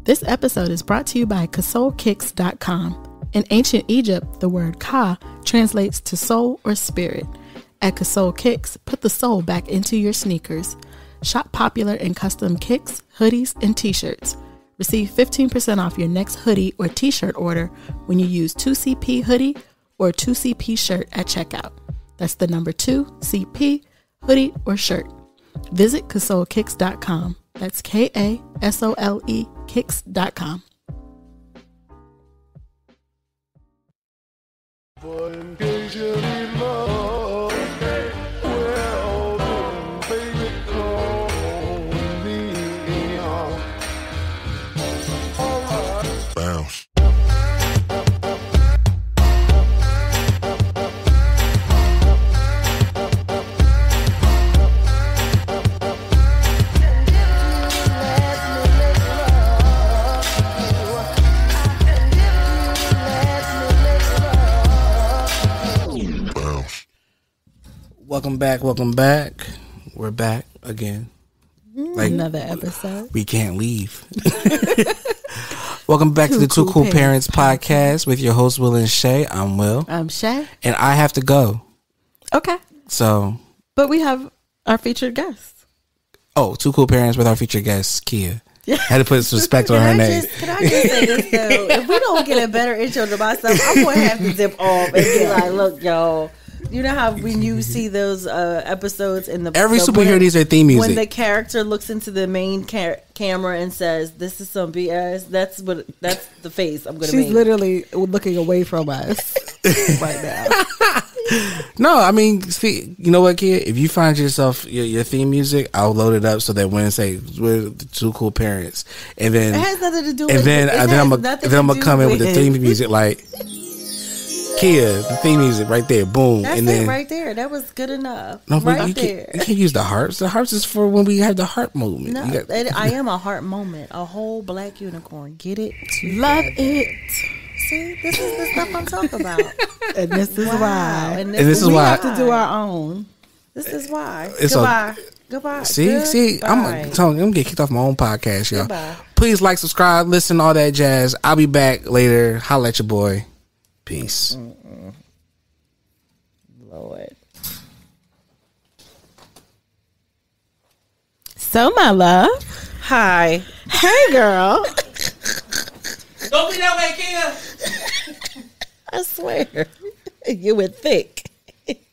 This episode is brought to you by KasolKicks.com. In ancient Egypt, the word ka translates to soul or spirit. At Kasol Kicks, put the soul back into your sneakers. Shop popular and custom kicks, hoodies, and t-shirts. Receive 15% off your next hoodie or t-shirt order when you use 2CP hoodie or 2CP shirt at checkout. That's the number 2CP hoodie or shirt. Visit KasolKicks.com. That's KASOLE Kicks.com. Bounce. Welcome back. We're back again. Like another episode. We can't leave. Welcome back to the Two Cool Parents podcast with your host, Will and Shay. I'm Will. I'm Shay. And I have to go. Okay. So. But we have our featured guest. Oh, Two Cool Parents with our featured guest, Kia. Yeah. Had to put some respect on her name. Can I just say this, though? If we don't get a better intro to myself, I'm going to have to dip off and be like, look, y'all. You know how when you see those episodes in every superhero needs their theme music. When the character looks into the main camera and says, "This is some BS," that's the face I'm going to make. She's literally looking away from us right now. No, I mean, see, you know what, kid? If you find yourself your theme music, I'll load it up so that when it say we're the Two Cool Parents, and then it has nothing to do with it. And then I'm gonna come in with the theme music like. Kia, the theme music right there, boom. That's and then, it right there. That was good enough. No, right you there. You can't use the harps. The harps is for when we have the heart moment. No, I am a heart moment. A whole black unicorn. Get it? Love it. See, this is the stuff I'm talking about. And this is why. And this is why. We have to do our own. This is why. It's Goodbye. Goodbye. See, I'm telling you, I'm gonna get kicked off my own podcast, y'all. Goodbye. Please subscribe, listen, all that jazz. I'll be back later. Holla at your boy. Peace. Lord. So, my love. Hi. Hey, girl. Don't be that way, Kia. I swear. You would think.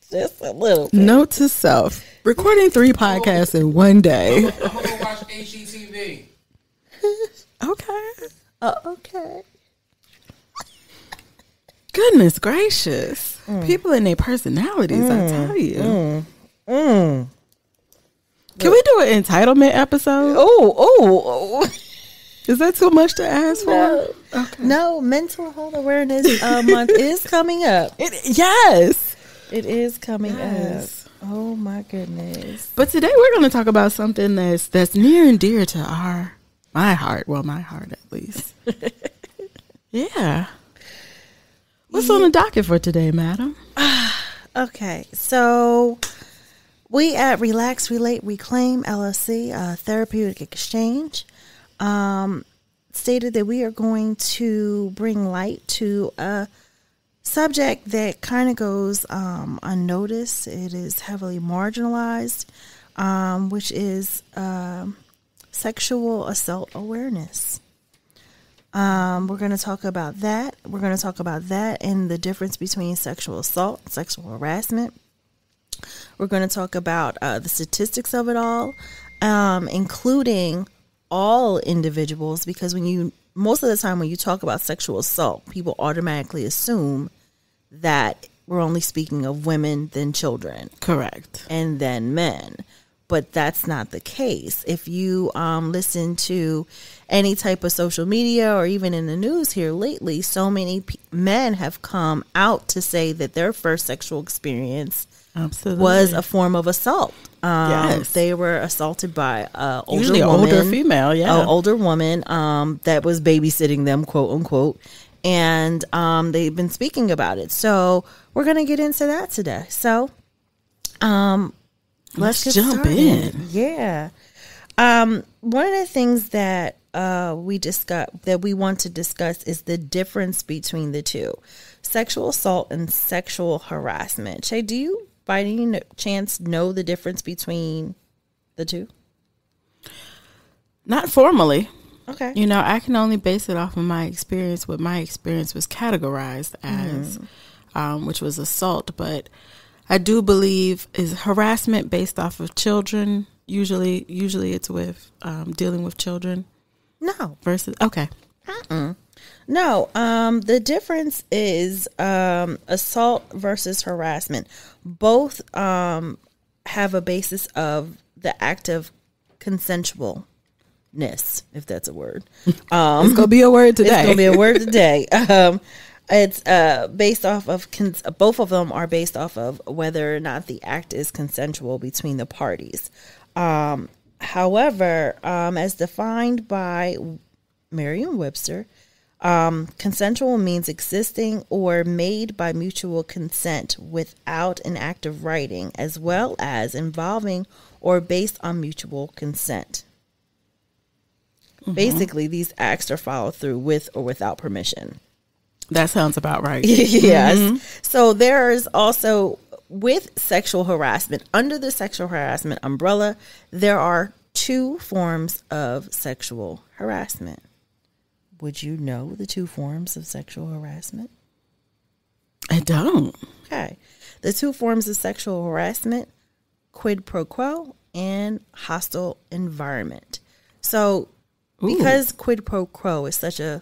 Just a little bit. Note to self. Recording 3 podcasts in one day. I'm gonna watch HGTV. Okay. Okay. Goodness gracious. People and their personalities, I tell you. Can we do an entitlement episode? Oh. Is that too much to ask for? No. Okay. No, Mental Health Awareness Month is coming up. Yes. It is coming up. Oh, my goodness. But today we're going to talk about something that's near and dear to my heart. Well, my heart at least. Yeah. What's on the docket for today, madam? Okay, so we at Relax, Relate, Reclaim, LLC, Therapeutic Exchange, stated that we are going to bring light to a subject that kind of goes unnoticed. It is heavily marginalized, which is sexual assault awareness. We're going to talk about that. We're going to talk about that and the difference between sexual assault and sexual harassment. We're going to talk about the statistics of it all, including all individuals, because most of the time when you talk about sexual assault, people automatically assume that we're only speaking of women, then children. Correct. And then men. But that's not the case. If you listen to any type of social media or even in the news here lately, so many men have come out to say that their first sexual experience was a form of assault. Yes. They were assaulted by usually older female, older woman that was babysitting them, quote unquote. And they've been speaking about it. So we're going to get into that today. So let's jump in. Yeah. One of the things that we want to discuss is the difference between the two: sexual assault and sexual harassment. Shay, do you by any chance know the difference between the two? Not formally. Okay. You know, I can only base it off of my experience, what my experience was categorized as, which was assault. But I do believe is harassment based off of children. Usually it's with dealing with children. No. Versus, okay. No. The difference is assault versus harassment. Both have a basis of the act of consensualness, if that's a word. It's going to be a word today. It's going to be a word today. It's based off of, both of them are based off of whether or not the act is consensual between the parties. However, as defined by Merriam-Webster, consensual means existing or made by mutual consent without an act of writing, as well as involving or based on mutual consent. Basically, these acts are followed through with or without permission. That sounds about right. Yes. So there is also, with sexual harassment, under the sexual harassment umbrella, there are two forms of sexual harassment. Would you know the two forms of sexual harassment? I don't. Okay. The two forms of sexual harassment: quid pro quo and hostile environment. So because quid pro quo is such a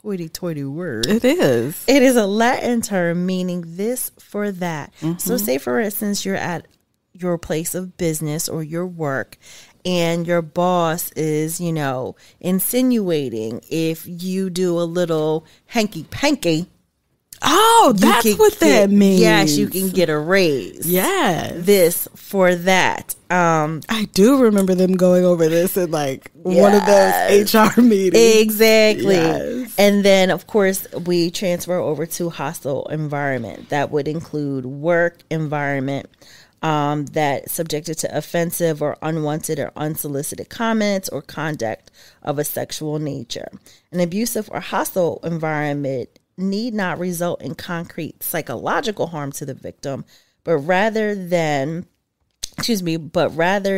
hoity-toity word. It is. It is a Latin term meaning this for that. So say, for instance, you're at your place of business or your work, and your boss is, insinuating if you do a little hanky-panky. Oh, that's what that means. Yes, you can get a raise. Yes. This for that. I do remember them going over this in one of those HR meetings. Exactly. Yes. And then, of course, we transfer over to hostile environment. That would include work environment that subjected to offensive or unwanted or unsolicited comments or conduct of a sexual nature. An abusive or hostile environment need not result in concrete psychological harm to the victim, but rather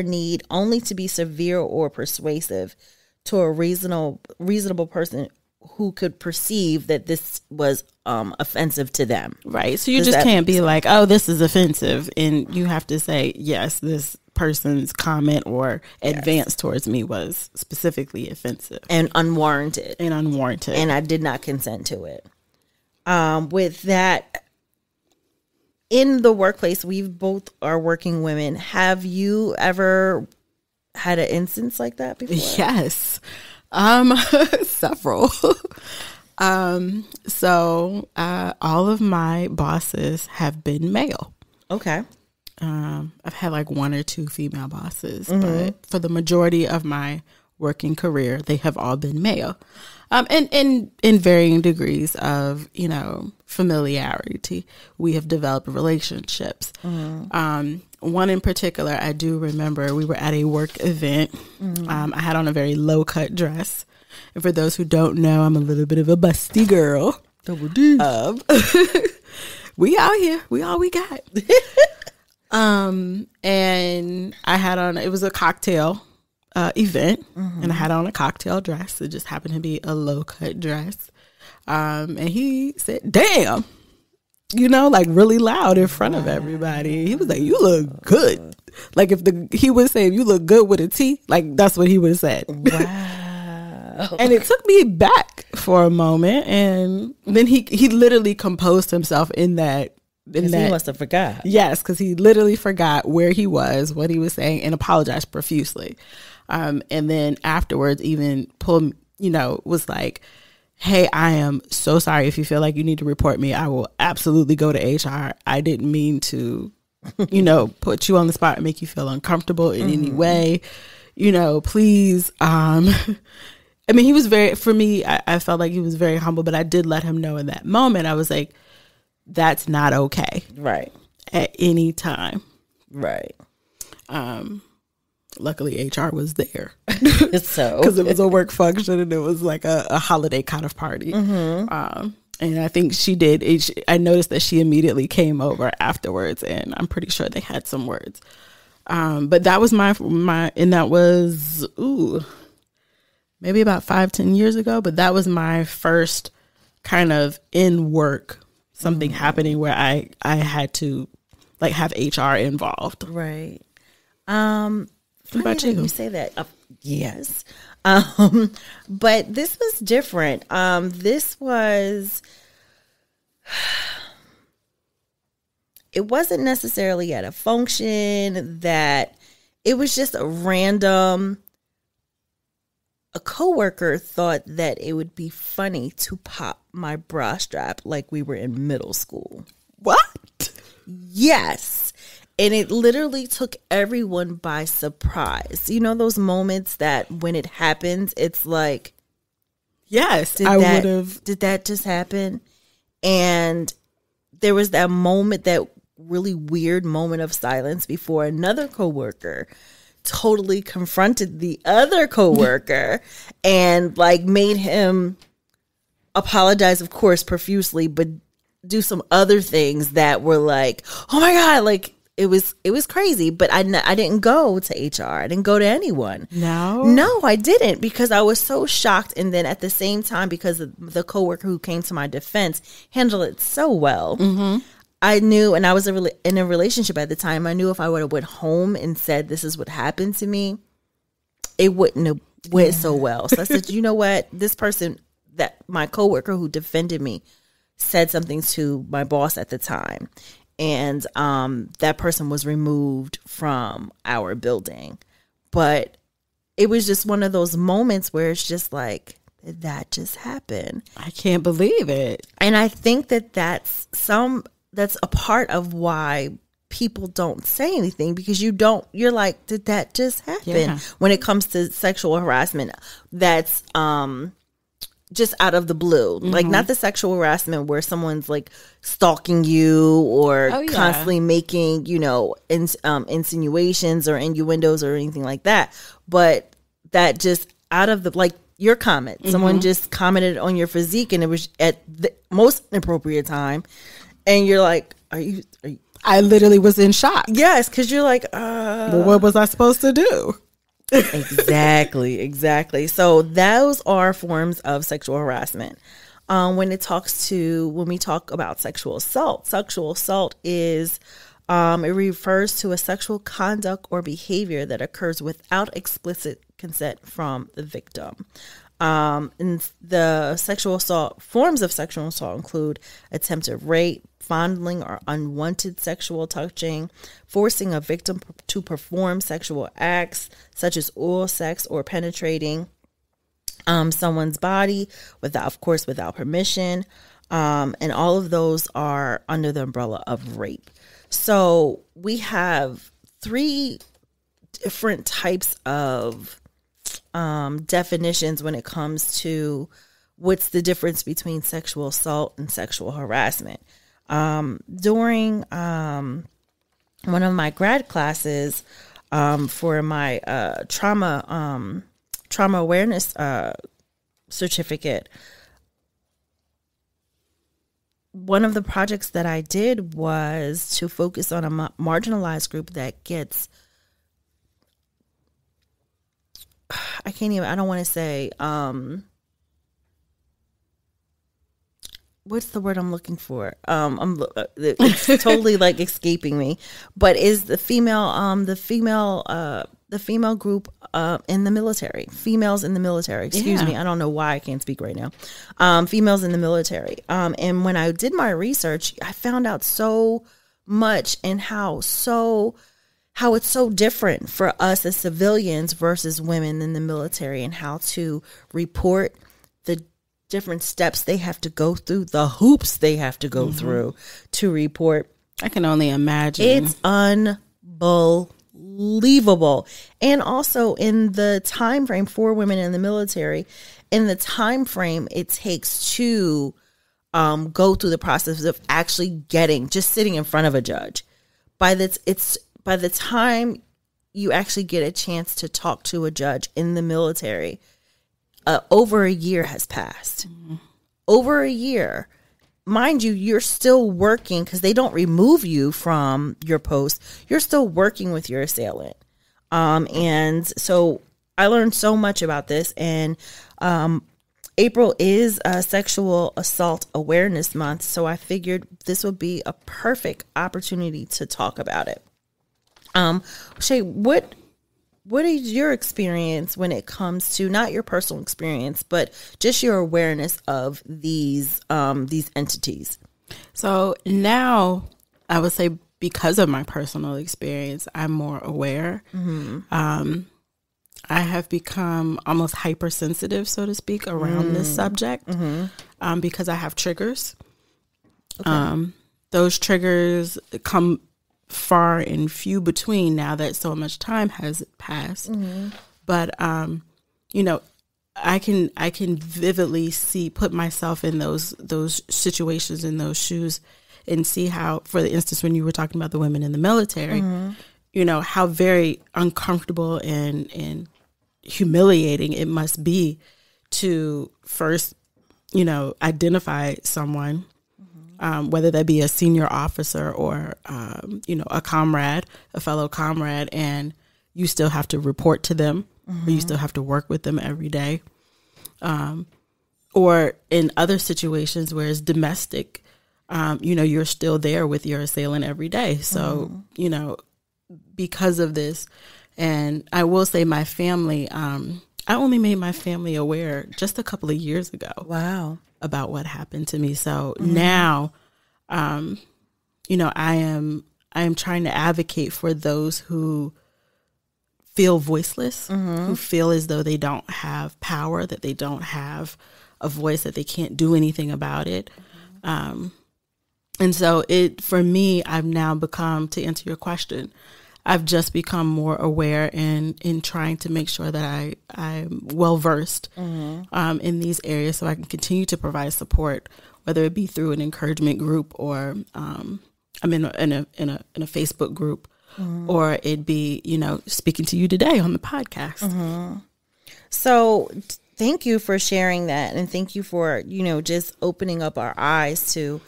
need only to be severe or persuasive to a reasonable person who could perceive that this was offensive to them. Right. So you just can't be like, oh, this is offensive. And you have to say, yes, this person's comment or advance towards me was specifically offensive. And unwarranted. And I did not consent to it. With that, in the workplace, we both are working women. Have you ever had an instance like that before? Yes. Several. So all of my bosses have been male. Okay. I've had one or two female bosses, but for the majority of my working career, they have all been male. And in varying degrees of, familiarity. We have developed relationships. One in particular, I do remember we were at a work event. I had on a very low cut dress. And for those who don't know, I'm a little bit of a busty girl. Double D. We out here. We all we got. And I had on, it was a cocktail event, and I had on a cocktail dress. It just happened to be a low cut dress. And he said, damn, really loud in front of everybody. He was like, you look good. He would say, you look good with a T, that's what he would have said. Wow. And it took me back for a moment. And then he literally composed himself in that. He must have forgot. Yes, because he literally forgot where he was, what he was saying, and apologized profusely. And then afterwards even was like, hey, I am so sorry. If you feel like you need to report me, I will absolutely go to HR. I didn't mean to, put you on the spot and make you feel uncomfortable in any way. Please. He was I felt like he was very humble, but I did let him know in that moment. I was like, that's not okay. Right. At any time. Right. Luckily, HR was there. So, because it was a work function and it was like a holiday kind of party. And I think she did. I noticed that she immediately came over afterwards, and I'm pretty sure they had some words. But that was my, and that was, maybe about 5-10 years ago. But that was my first kind of in work, something happening where I had to like have HR involved. Right. What about you? You say that. Yes. But this was different. This was, it wasn't necessarily at a function that it was just a random, a coworker thought that it would be funny to pop my bra strap like we were in middle school. What? Yes. And it literally took everyone by surprise. You know those moments that when it happens, it's like, yes, I would have. Did that just happen? And there was that moment, that really weird moment of silence before another coworker totally confronted the other coworker and like made him apologize, of course, profusely, but do some other things that were like, oh my God, like, it was crazy, but I didn't go to HR. I didn't go to anyone. No, I didn't, because I was so shocked. And then at the same time, because the coworker who came to my defense handled it so well, I knew, and I was in a relationship at the time. I knew if I would have went home and said this is what happened to me, it wouldn't have went so well. So I said, you know what, this person, that my coworker who defended me, said something to my boss at the time. And that person was removed from our building. But it was just one of those moments where it's just like, did that just happen? I can't believe it. And I think that's a part of why people don't say anything, because you're like, did that just happen? Yeah. When it comes to sexual harassment, that's just out of the blue, like not the sexual harassment where someone's like stalking you or constantly making, insinuations or innuendos or anything like that. But that just out of the, like your comment, someone just commented on your physique and it was at the most inappropriate time. And you're like, are you? I literally was in shock. Yes. Cause you're like, well, what was I supposed to do? Exactly. So those are forms of sexual harassment. When we talk about sexual assault is, it refers to a sexual conduct or behavior that occurs without explicit consent from the victim. And the forms of sexual assault include attempted rape, fondling or unwanted sexual touching, forcing a victim to perform sexual acts such as oral sex or penetrating someone's body without permission. And all of those are under the umbrella of rape. So we have 3 different types of definitions when it comes to what's the difference between sexual assault and sexual harassment. During one of my grad classes for my trauma awareness certificate, one of the projects that I did was to focus on a marginalized group that gets, I don't want to say, what's the word I'm looking for? It's totally like escaping me, but is the female group in the military, females in the military, excuse me. I don't know why I can't speak right now. Females in the military. And when I did my research, I found out so much and how it's so different for us as civilians versus women in the military, and how to report the different steps they have to go through, the hoops they have to go through to report. I can only imagine. It's unbelievable. And also in the time frame for women in the military, in the time frame it takes to go through the process of actually sitting in front of a judge. By the time you actually get a chance to talk to a judge in the military, over a year has passed. Mm-hmm. Over a year. Mind you, you're still working because they don't remove you from your post. You're still working with your assailant. And so I learned so much about this. And April is Sexual Assault Awareness Month. So I figured this would be a perfect opportunity to talk about it. Shay, what is your experience when it comes to not your personal experience, but just your awareness of these entities? So now I would say because of my personal experience, I'm more aware. Mm-hmm. I have become almost hypersensitive, so to speak, around this subject because I have triggers. Okay. Those triggers come far and few between now that so much time has passed. Mm-hmm. But, I can vividly put myself in those situations, in those shoes, and see how, for the instance, when you were talking about the women in the military, how very uncomfortable and humiliating it must be to first, identify someone, whether that be a senior officer or, a comrade, a fellow comrade, and you still have to report to them or you still have to work with them every day. Or in other situations where it's domestic, you're still there with your assailant every day. So, because of this, and I will say my family, I only made my family aware just a couple of years ago. Wow. About what happened to me. So now, I am trying to advocate for those who feel voiceless, who feel as though they don't have power, that they don't have a voice, that they can't do anything about it. And so for me, I've now become, to answer your question, I've just become more aware in trying to make sure that I'm well versed in these areas, so I can continue to provide support, whether it be through an encouragement group or I'm in a Facebook group, or it be speaking to you today on the podcast. So thank you for sharing that, and thank you for just opening up our eyes to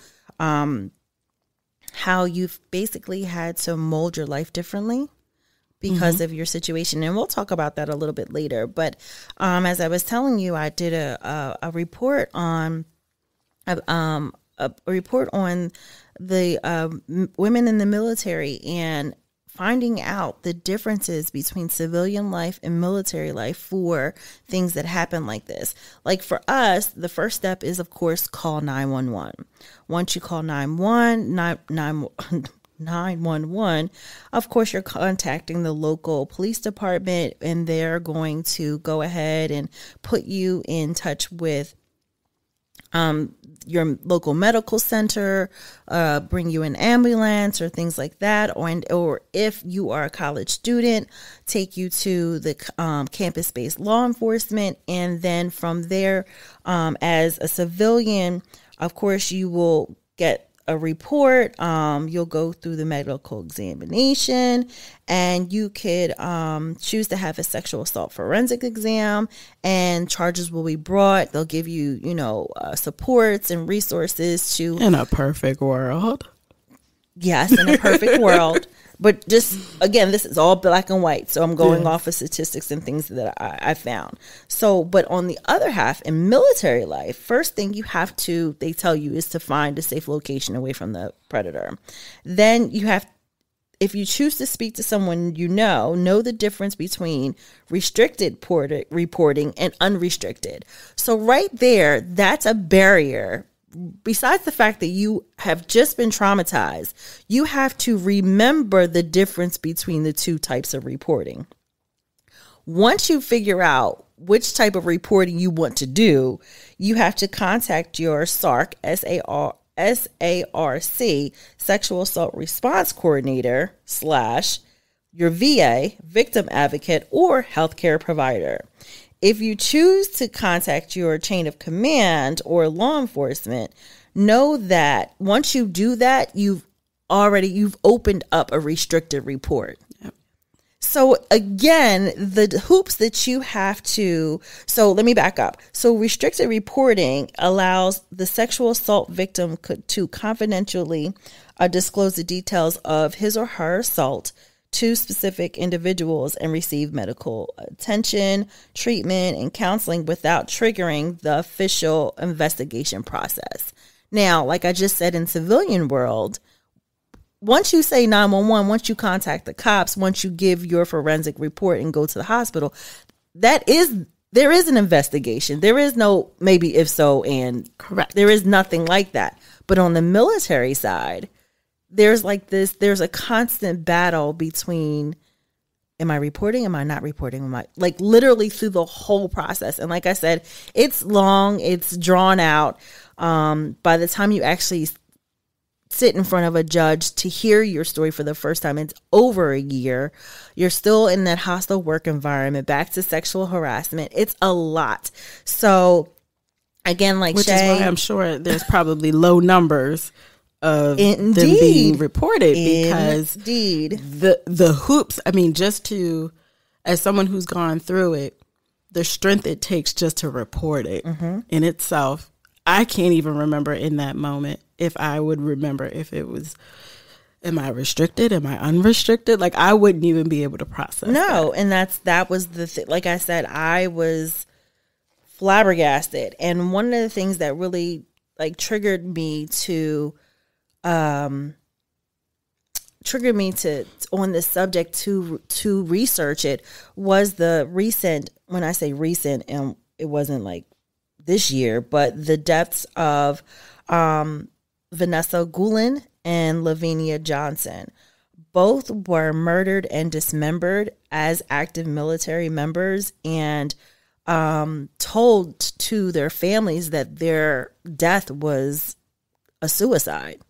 how you've basically had to mold your life differently because of your situation. And we'll talk about that a little bit later. But as I was telling you, I did a report on the women in the military and finding out the differences between civilian life and military life for things that happen like this. Like for us, the first step is, of course, call 911. Once you call 911, of course, you're contacting the local police department, and they're going to go ahead and put you in touch with your local medical center, bring you an ambulance or things like that, or if you are a college student, take you to the campus-based law enforcement, and then from there, as a civilian, of course, you will get a report. You'll go through the medical examination, and you could choose to have a sexual assault forensic exam, and charges will be brought. They'll give you, supports and resources to. In a perfect world. Yes, in a perfect world. But just, again, this is all black and white. So I'm going off of statistics and things that I found. So, but on the other half, in military life, first thing they tell you is to find a safe location away from the predator. Then if you choose to speak to someone know the difference between restricted reporting and unrestricted. So right there, that's a barrier. Besides the fact that you have just been traumatized, you have to remember the difference between the two types of reporting. Once you figure out which type of reporting you want to do, you have to contact your SARC, SARC, Sexual Assault Response Coordinator / your VA, victim advocate, or healthcare provider. If you choose to contact your chain of command or law enforcement, know that once you do that, you've opened up a restricted report. Yep. So again, the hoops that you have to, so let me back up. So restricted reporting allows the sexual assault victim to confidentially disclose the details of his or her assault to specific individuals and receive medical attention, treatment, and counseling without triggering the official investigation process. Now, like I just said, in civilian world, once you say 911, once you contact the cops, once you give your forensic report and go to the hospital, there is an investigation. There is no maybe if so and correct. There is nothing like that. But on the military side, there's a constant battle between, am I reporting? Am I not reporting? Am I, like, literally through the whole process. And like I said, it's long, it's drawn out. By the time you actually sit in front of a judge to hear your story for the first time, it's over a year. You're still in that hostile work environment, back to sexual harassment. It's a lot. So again, like which Shay, is why I'm sure there's probably low numbers of them being reported, because the hoops, I mean, just to, as someone who's gone through it, the strength it takes just to report it in itself, I can't even remember in that moment if I would remember if it was, am I restricted? Am I unrestricted? Like, I wouldn't even be able to process that. And that was the thing. Like I said, I was flabbergasted. And one of the things that really like triggered me on this subject to research it was the recent, when I say recent, and it wasn't like this year, but the deaths of Vanessa Guillen and Lavinia Johnson. Both were murdered and dismembered as active military members, and told to their families that their death was a suicide.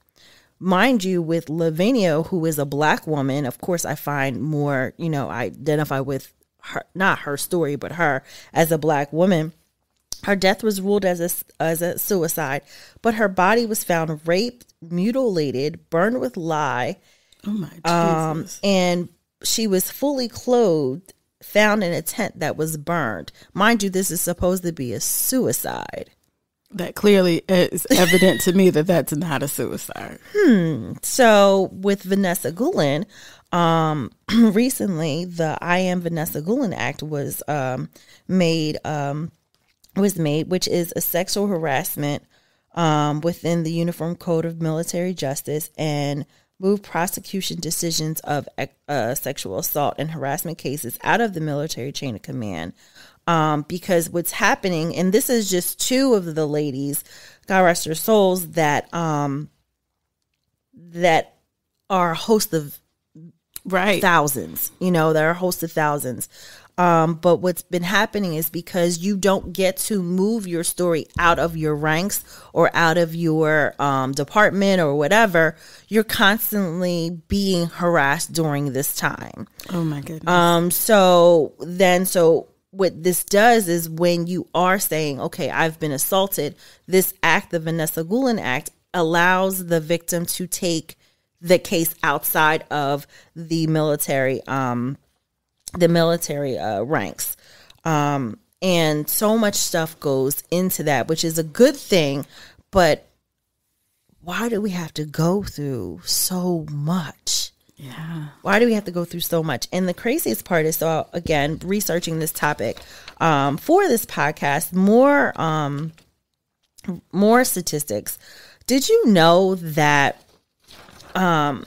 Mind you, with Lavinia, who is a Black woman, of course, I find more, I identify with her, not her story, but her as a Black woman. Her death was ruled as a suicide, but her body was found raped, mutilated, burned with lye. Oh my Jesus. And she was fully clothed, found in a tent that was burned. Mind you, this is supposed to be a suicide. That clearly is evident to me that that's not a suicide. So with Vanessa Guillen, recently the I Am Vanessa Guillen Act was made, which is a sexual harassment within the Uniform Code of Military Justice, and moved prosecution decisions of sexual assault and harassment cases out of the military chain of command. Because what's happening, and this is just two of the ladies, God rest their souls, that that are a host of thousands, that are a host of thousands. But what's been happening is because you don't get to move your story out of your ranks or out of your department or whatever, you're constantly being harassed during this time. Oh my goodness. So what this does is when you are saying, okay, I've been assaulted, this act, the Vanessa Guillen Act, allows the victim to take the case outside of the military ranks. And so much stuff goes into that, which is a good thing. But why do we have to go through so much? Yeah. Why do we have to go through so much? And the craziest part is, so again, researching this topic for this podcast, more statistics. Did you know that 1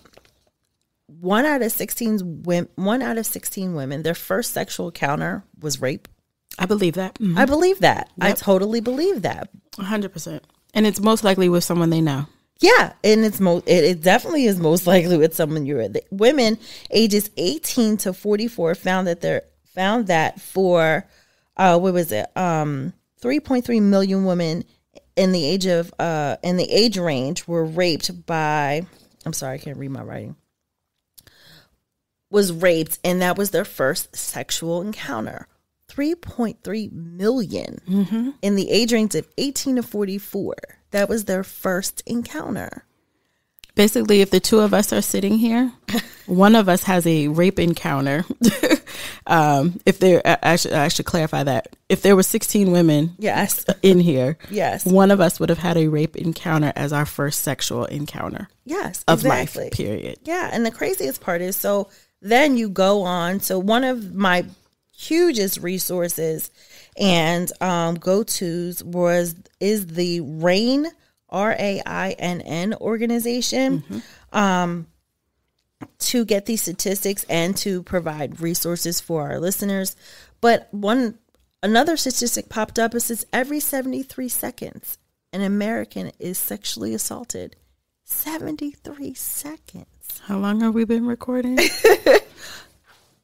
out of 16 women, their first sexual encounter was rape? I believe that. Mm-hmm. I believe that. Yep. I totally believe that. 100%. And it's most likely with someone they know. Yeah, and it definitely is most likely with someone you're with. Women ages 18 to 44 found that for 3.3 million women in the age range were raped by, I'm sorry, I can't read my writing. Was raped, and that was their first sexual encounter. 3.3 million in the age range of 18 to 44. That was their first encounter. Basically, if the two of us are sitting here, one of us has a rape encounter. I should clarify that. If there were 16 women in here, one of us would have had a rape encounter as our first sexual encounter. Yes, of exactly. life, period. Yeah, and the craziest part is, so then you go on. So one of my hugest resources and go-tos is the RAINN, RAINN organization, to get these statistics and to provide resources for our listeners. But another statistic popped up. It says every 73 seconds, an American is sexually assaulted. 73 seconds. How long have we been recording?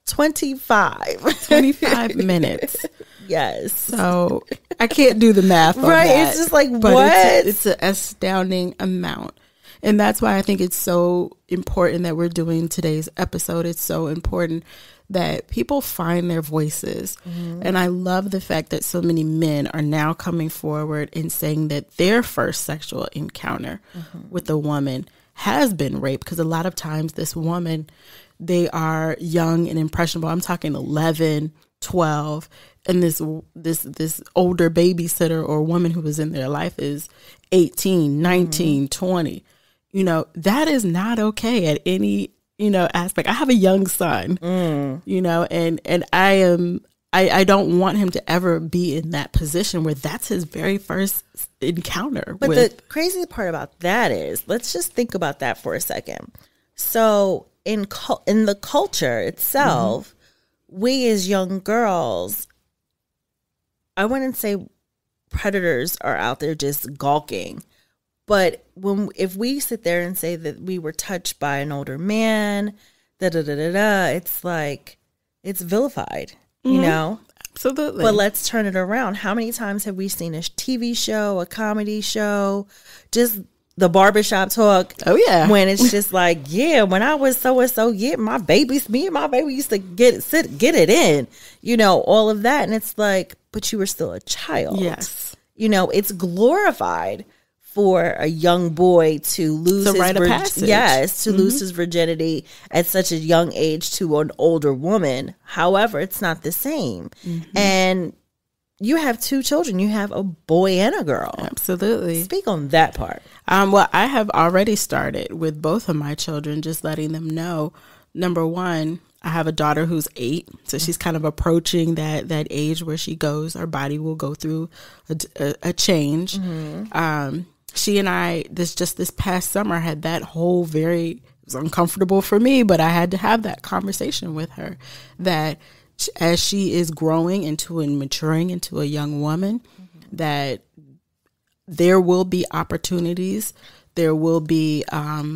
25 minutes. Yes. So I can't do the math on right. that, it's just like, but what? It's an astounding amount. And that's why I think it's so important that we're doing today's episode. It's so important that people find their voices. And I love the fact that so many men are now coming forward and saying that their first sexual encounter with a woman has been rape, because a lot of times this woman, they are young and impressionable. I'm talking 11, 12, and this older babysitter or woman who was in their life is 18, 19, 20. You know, that is not okay at any, aspect. I have a young son, and I don't want him to ever be in that position where that's his very first encounter. But the crazy part about that is, let's just think about that for a second. So in the culture itself, we as young girls, I wouldn't say predators are out there just gawking. But if we sit there and say that we were touched by an older man, it's like, it's vilified, you know? Absolutely. But let's turn it around. How many times have we seen a TV show, a comedy show, just the barbershop talk? Oh, yeah. When it's just like, yeah, when I was so-and-so, me and my baby used to get it in, all of that. And it's like, but you were still a child. Yes. It's glorified for a young boy to lose lose his virginity at such a young age to an older woman. However, it's not the same. And you have two children. You have a boy and a girl. Absolutely. Speak on that part. Well, I have already started with both of my children, just letting them know, number one, I have a daughter who's 8, so she's kind of approaching that age where her body will go through a change. She and I, this past summer, had that whole it was uncomfortable for me, but I had to have that conversation with her that as she is growing into and maturing into a young woman, that there will be opportunities. There will be, I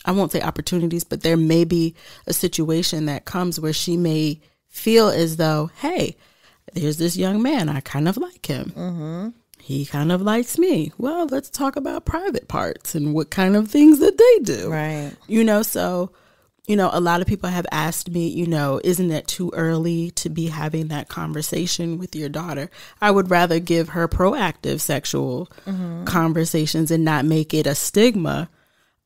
won't say opportunities, but there may be a situation that comes where she may feel as though, hey, there's this young man, I kind of like him. He kind of likes me. Well, let's talk about private parts and what kind of things that they do. Right. So, a lot of people have asked me, isn't it too early to be having that conversation with your daughter? I would rather give her proactive sexual conversations and not make it a stigma.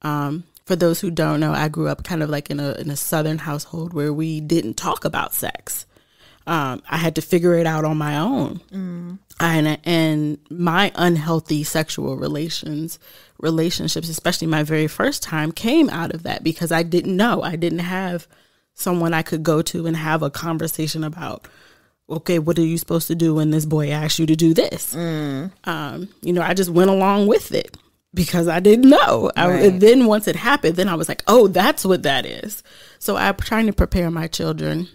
For those who don't know, I grew up kind of like in a Southern household where we didn't talk about sex. I had to figure it out on my own. And my unhealthy sexual relationships, especially my very first time, came out of that because I didn't know. I didn't have someone I could go to and have a conversation about, okay, what are you supposed to do when this boy asks you to do this? I just went along with it because I didn't know. And then once it happened, then I was like, oh, that's what that is. So I'm trying to prepare my children,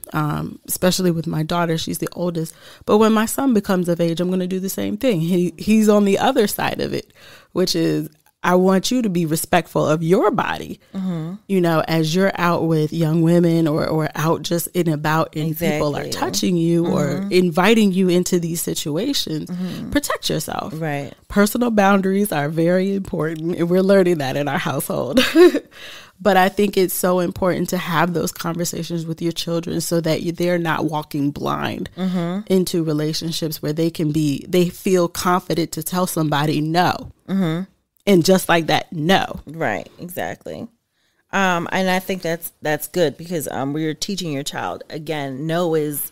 especially with my daughter. She's the oldest. But when my son becomes of age, I'm going to do the same thing. He's on the other side of it, which is I want you to be respectful of your body, as you're out with young women or out just in about and people are touching you or inviting you into these situations. Protect yourself. Right. Personal boundaries are very important, and we're learning that in our household. But I think it's so important to have those conversations with your children so that they're not walking blind into relationships where they feel confident to tell somebody no. And just like that, no. Right, exactly. And I think that's good because we're teaching your child, again, no is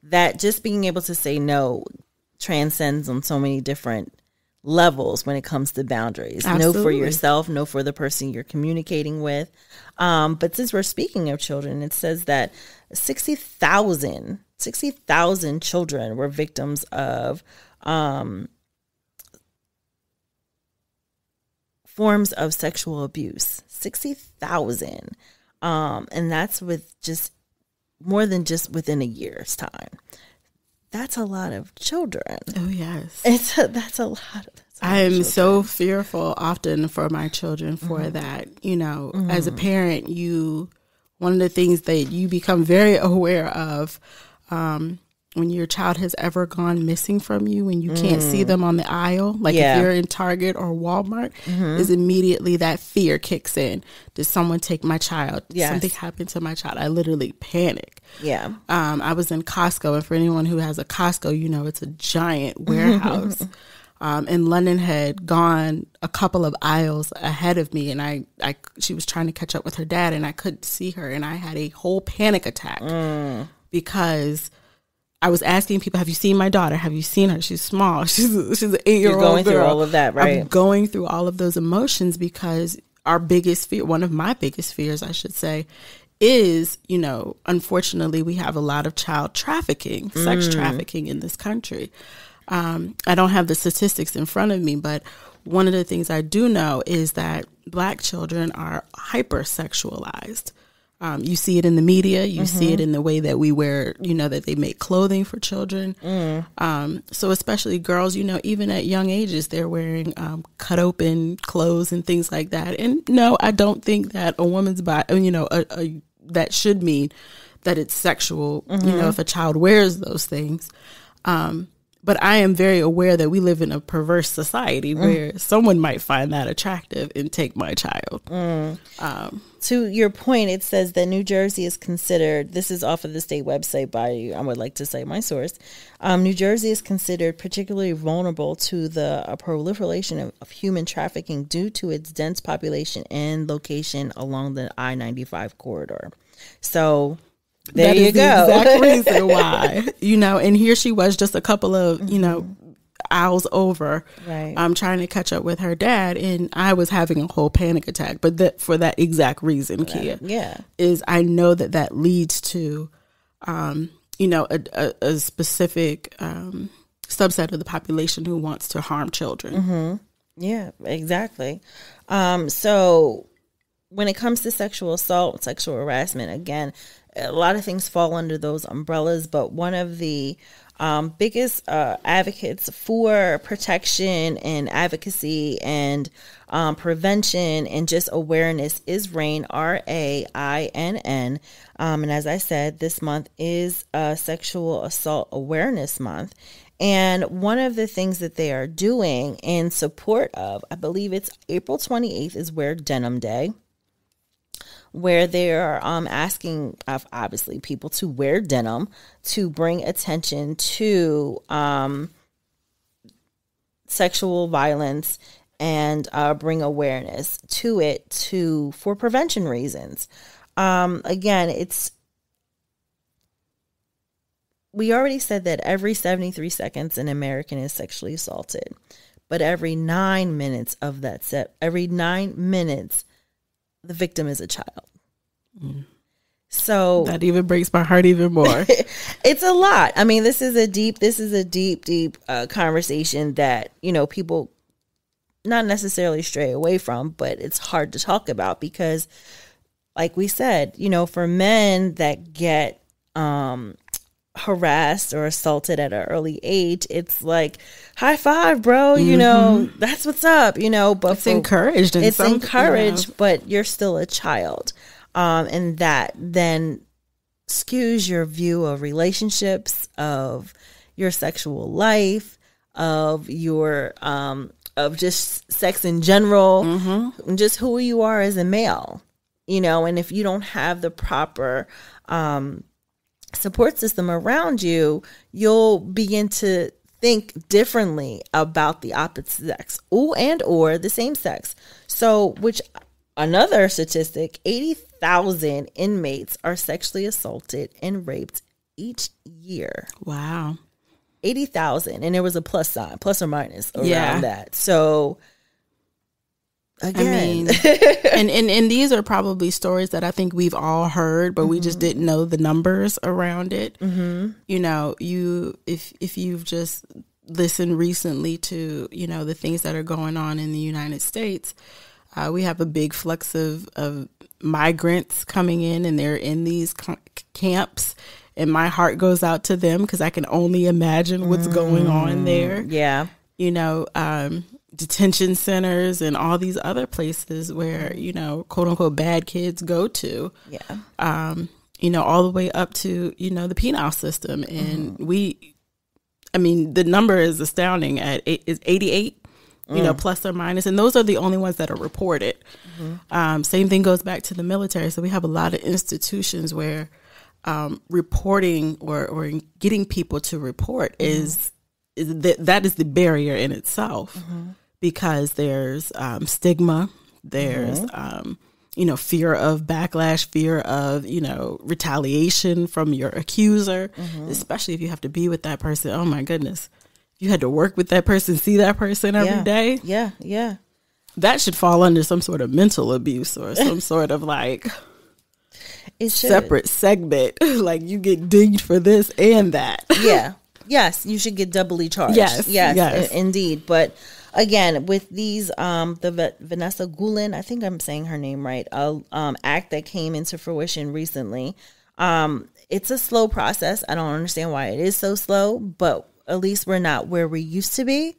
that just being able to say no transcends on so many different levels when it comes to boundaries. Absolutely. No for yourself, no for the person you're communicating with. But since we're speaking of children, it says that 60,000 children were victims of forms of sexual abuse. 60,000. And that's with just more than just within a year's time. That's a lot of children. Oh, yes. That's a lot. I am so fearful often for my children for that. You know, as a parent, one of the things that you become very aware of when your child has ever gone missing from you, when you can't see them on the aisle, like if you're in Target or Walmart, is immediately that fear kicks in. Did someone take my child? Did something happen to my child? I literally panic. Yeah. I was in Costco, and for anyone who has a Costco, you know, it's a giant warehouse. And London had gone a couple of aisles ahead of me, and she was trying to catch up with her dad, and I couldn't see her, and I had a whole panic attack because I was asking people, have you seen my daughter? Have you seen her? She's small. She's an 8-year-old You're going girl. through all of that, right? I'm going through all of those emotions because our biggest fear, one of my biggest fears, I should say, is, you know, unfortunately, we have a lot of child trafficking, sex trafficking in this country. I don't have the statistics in front of me, but one of the things I do know is that Black children are hypersexualized. You see it in the media. You see it in the way that we wear, you know, that they make clothing for children. So especially girls, you know, even at young ages, they're wearing cut open clothes and things like that. And no, I don't think that a woman's body, you know, that should mean that it's sexual, you know, if a child wears those things. But I am very aware that we live in a perverse society where someone might find that attractive and take my child. To your point, it says that New Jersey is considered, this is off of the state website by, I would like to say my source, New Jersey is considered particularly vulnerable to the proliferation of human trafficking due to its dense population and location along the I-95 corridor. So there you go. That is the exact reason why, you know, and here she was just a couple of, you know, aisles over, right. Trying to catch up with her dad, and I was having a whole panic attack. But for that exact reason, Kia, is I know that leads to, you know, a specific subset of the population who wants to harm children. Yeah, exactly. So when it comes to sexual assault, sexual harassment, again, a lot of things fall under those umbrellas, but one of the biggest advocates for protection and advocacy and prevention and just awareness is RAINN, RAINN. And as I said, this month is Sexual Assault Awareness Month. And one of the things that they are doing in support of, I believe it's April 28th is Wear Denim Day, where they are asking, obviously, people to wear denim to bring attention to sexual violence and bring awareness to it for prevention reasons. Again, we already said that every 73 seconds an American is sexually assaulted, but every 9 minutes of that every 9 minutes, the victim is a child. So that even breaks my heart even more. It's a lot. I mean, this is a deep conversation that, you know, people not necessarily stray away from, but it's hard to talk about because, like we said, you know, for men that get harassed or assaulted at an early age, it's like, high five, bro, you know, that's what's up, you know, but it's encouraged. It's encouraged, but you're still a child. And that then skews your view of relationships, of your sexual life, of your, of just sex in general, and just who you are as a male, you know, and if you don't have the proper, support system around you, you'll begin to think differently about the opposite sex or the same sex. So, which another statistic, 80,000 inmates are sexually assaulted and raped each year. Wow. 80,000. And there was a plus or minus around that. So, again. I mean, and these are probably stories that I think we've all heard, but we just didn't know the numbers around it. Mm-hmm. You know, if you've just listened recently to, you know, the things that are going on in the United States, we have a big flux of migrants coming in, and they're in these camps. And my heart goes out to them because I can only imagine what's going on there. Yeah. You know, detention centers and all these other places where, you know, quote unquote bad kids go to. Yeah. You know, all the way up to, you know, the penal system. And the number is astounding is 88, you know, plus or minus. And those are the only ones that are reported. Same thing goes back to the military. So we have a lot of institutions where reporting or getting people to report is that is the barrier in itself, because there's stigma, there's you know, fear of backlash, fear of, you know, retaliation from your accuser, especially if you have to be with that person. Oh my goodness, you had to work with that person, see that person every day. Yeah. That should fall under some sort of mental abuse or some sort of like separate segment. Like you get dinged for this and that. Yeah. Yes, you should get doubly charged. Yes, indeed. But again, with these, the Vanessa Gulen, I think I'm saying her name right, act that came into fruition recently. It's a slow process. I don't understand why it is so slow, but at least we're not where we used to be.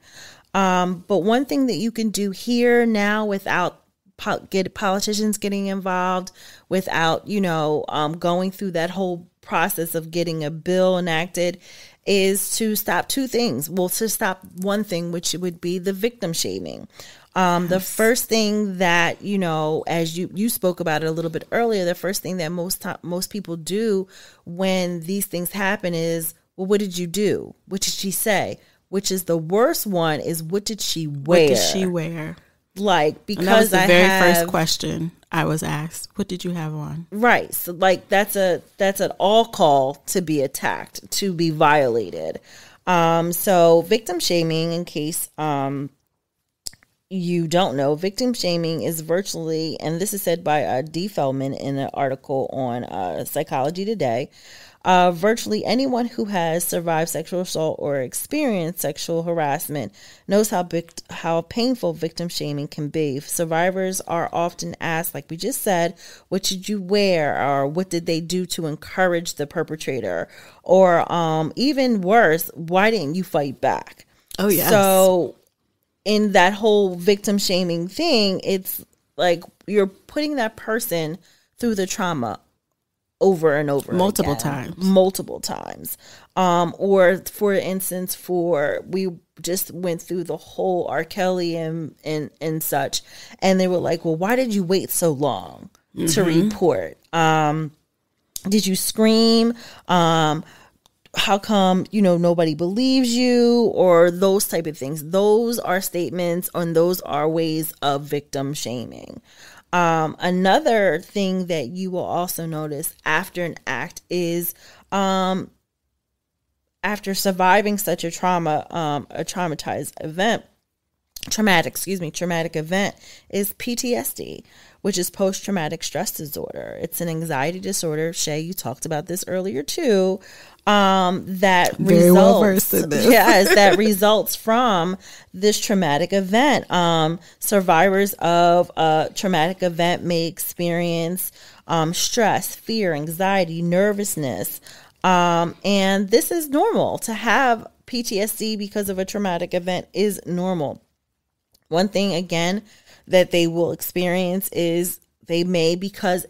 But one thing that you can do here now without politicians getting involved, without, you know, going through that whole process of getting a bill enacted, is to stop two things. Well, to stop one thing, which would be the victim shaming. The first thing that, you know, as you spoke about it a little bit earlier, the first thing that most people do when these things happen is, well, what did you do? What did she say? Which is the worst one is, what did she wear? What did she wear? Like, because and that was the very first question I was asked. What did you have on? Right. So like that's an all call to be attacked, to be violated. So victim shaming, in case you don't know, victim shaming is virtually, and this is said by Dee Feldman in an article on Psychology Today, virtually anyone who has survived sexual assault or experienced sexual harassment knows how painful victim shaming can be. Survivors are often asked, like we just said, what did you wear, or what did they do to encourage the perpetrator, or even worse, why didn't you fight back? Oh, yes. So in that whole victim shaming thing, it's like you're putting that person through the trauma over and over multiple times. Or for instance, we just went through the whole R. Kelly and such, and they were like, well, why did you wait so long to report? Did you scream? How come, you know, nobody believes you, or those type of things? Those are statements, and those are ways of victim shaming. Another thing that you will also notice after an act is, after surviving such a traumatic event is PTSD, which is post-traumatic stress disorder. It's an anxiety disorder. Shay, you talked about this earlier too. That very well versed in this. Yes, that results from this traumatic event. Survivors of a traumatic event may experience stress, fear, anxiety, nervousness. And this is normal. To have PTSD because of a traumatic event is normal. One thing, again, that they will experience is they may, because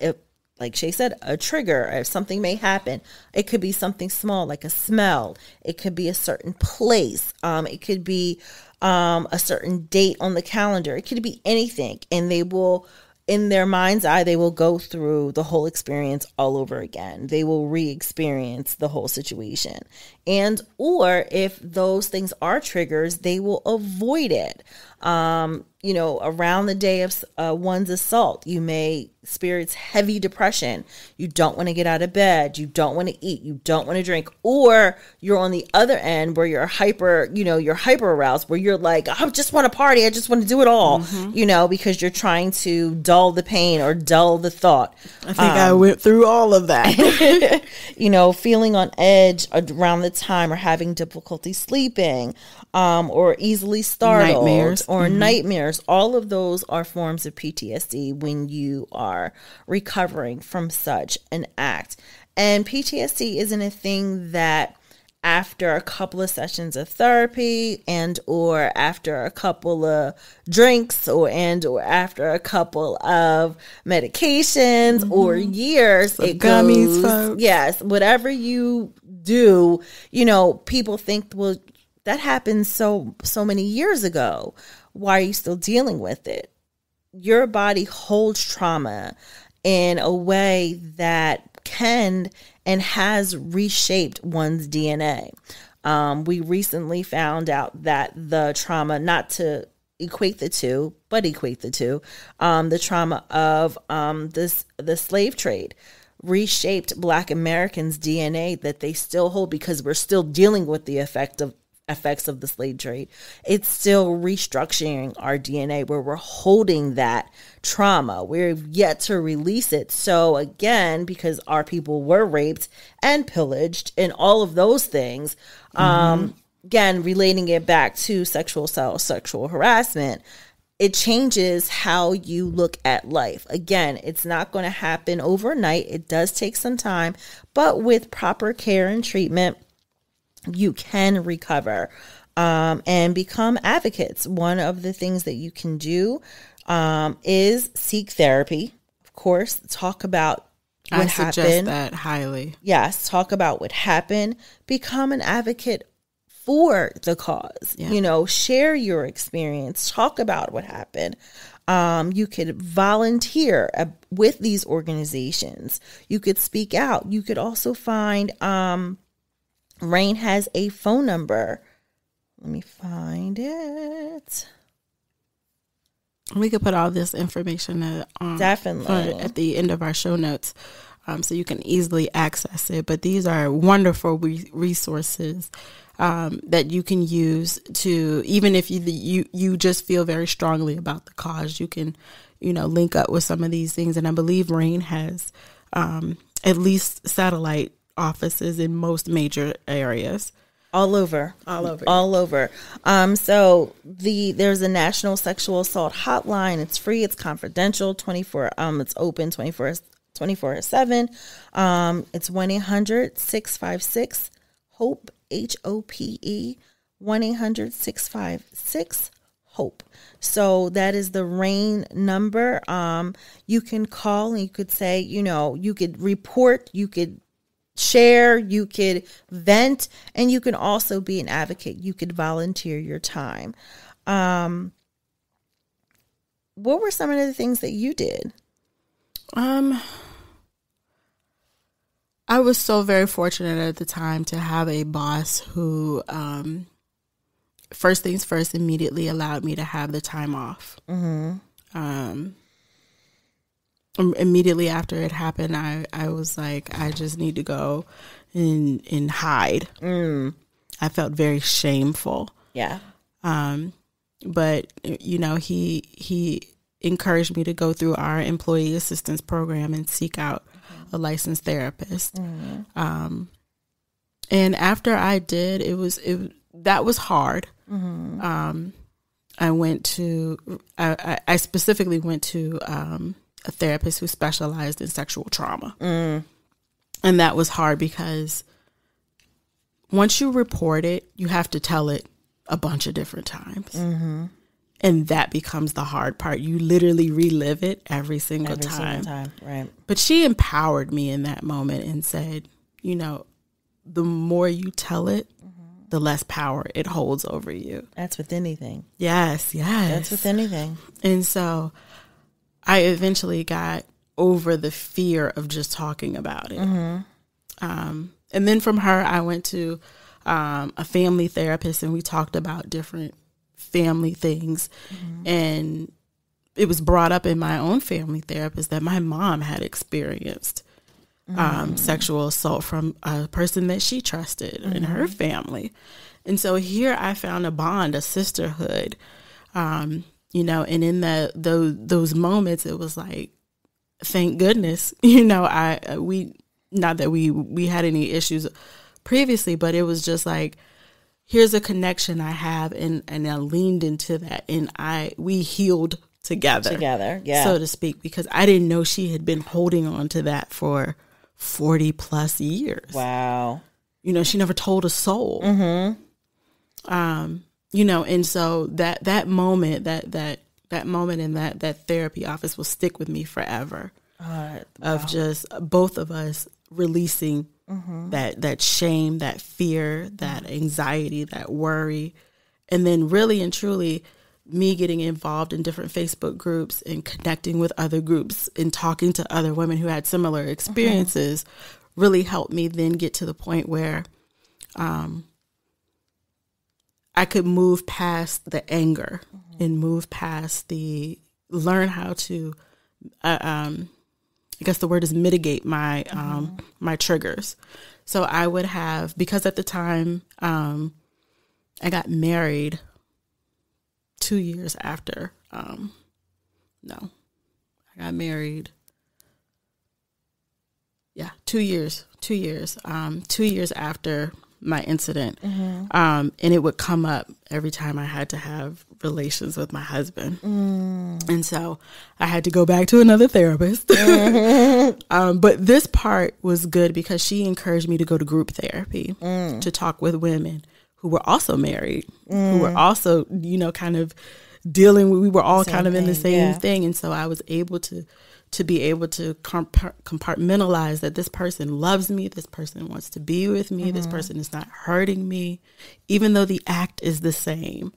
like Shay said, a trigger, if something may happen. It could be something small, like a smell. It could be a certain place. It could be a certain date on the calendar. It could be anything. And they will, in their mind's eye, they will go through the whole experience all over again. They will re-experience the whole situation. And or if those things are triggers, they will avoid it. Around the day of one's assault, you may experience heavy depression. You don't want to get out of bed. You don't want to eat. You don't want to drink. Or you're on the other end where you're hyper aroused, where you're like, I just want to party. I just want to do it all, because you're trying to dull the pain or dull the thought. I think I went through all of that. Feeling on edge around the time or having difficulty sleeping, or easily startled nightmares. All of those are forms of PTSD when you are recovering from such an act. And PTSD isn't a thing that after a couple of sessions of therapy and or after a couple of drinks or after a couple of medications or years, some gummies, folks. Yes, whatever you do, people think, well, that happened so many years ago. Why are you still dealing with it? Your body holds trauma in a way that can and has reshaped one's DNA. We recently found out that the trauma, not to equate the two, but equate the two, the trauma of the slave trade reshaped Black Americans' DNA that they still hold, because we're still dealing with the effects of the slave trade. It's still restructuring our DNA where we're holding that trauma. We're yet to release it. So again, because our people were raped and pillaged and all of those things, again, relating it back to sexual assault, sexual harassment, it changes how you look at life. Again, it's not going to happen overnight. It does take some time, but with proper care and treatment, you can recover and become advocates. One of the things that you can do is seek therapy. Of course, talk about what happened. I suggest that highly. Yes, talk about what happened. Become an advocate for the cause. Yeah. Share your experience. Talk about what happened. You could volunteer with these organizations. You could speak out. You could also find... Rain has a phone number. Let me find it. We could put all this information definitely at the end of our show notes, so you can easily access it. But these are wonderful resources that you can use to, even if you just feel very strongly about the cause, you can link up with some of these things. And I believe Rain has at least satellite offices in most major areas. All over. So there's a national sexual assault hotline. It's free. It's confidential. It's open 24/7. It's 1-800-656-HOPE, HOPE, 1-800-656-HOPE. So that is the Rain number. You can call and you could say, you could report, you could share, you could vent, and you can also be an advocate. You could volunteer your time. What were some of the things that you did? I was so very fortunate at the time to have a boss who, first things first, immediately allowed me to have the time off. Immediately after it happened, I was like, I just need to go and hide. I felt very shameful. Yeah. But he encouraged me to go through our employee assistance program and seek out a licensed therapist. And after I did, that was hard. I specifically went to a therapist who specialized in sexual trauma. And that was hard because once you report it, you have to tell it a bunch of different times. And that becomes the hard part. You literally relive it every single time. Right. But she empowered me in that moment and said, the more you tell it, the less power it holds over you. That's with anything. Yes. That's with anything. And so I eventually got over the fear of just talking about it. And then from her, I went to a family therapist, and we talked about different family things. And it was brought up in my own family therapist that my mom had experienced sexual assault from a person that she trusted in her family. And so here I found a bond, a sisterhood, you know, and in those moments, it was like, thank goodness, you know, not that we had any issues previously, but it was just like, here's a connection I have, and I leaned into that, and we healed together, yeah, so to speak, because I didn't know she had been holding on to that for 40 plus years. Wow. You know, she never told a soul. You know, and so that moment, that moment in that therapy office will stick with me forever. Wow. Of just both of us releasing that shame, that fear, that anxiety, that worry, and then really and truly me getting involved in different Facebook groups and connecting with other groups and talking to other women who had similar experiences really helped me then get to the point where I could move past the anger and move past learn how to, I guess the word is mitigate my my triggers. So I would have, because at the time I got married 2 years after, I got married. Yeah, 2 years, 2 years after my incident. And it would come up every time I had to have relations with my husband. And so I had to go back to another therapist. But this part was good because she encouraged me to go to group therapy to talk with women who were also married, who were also, you know, kind of we were all kind of in the same thing. And so I was able to be able to compartmentalize that this person loves me, this person wants to be with me, this person is not hurting me, even though the act is the same.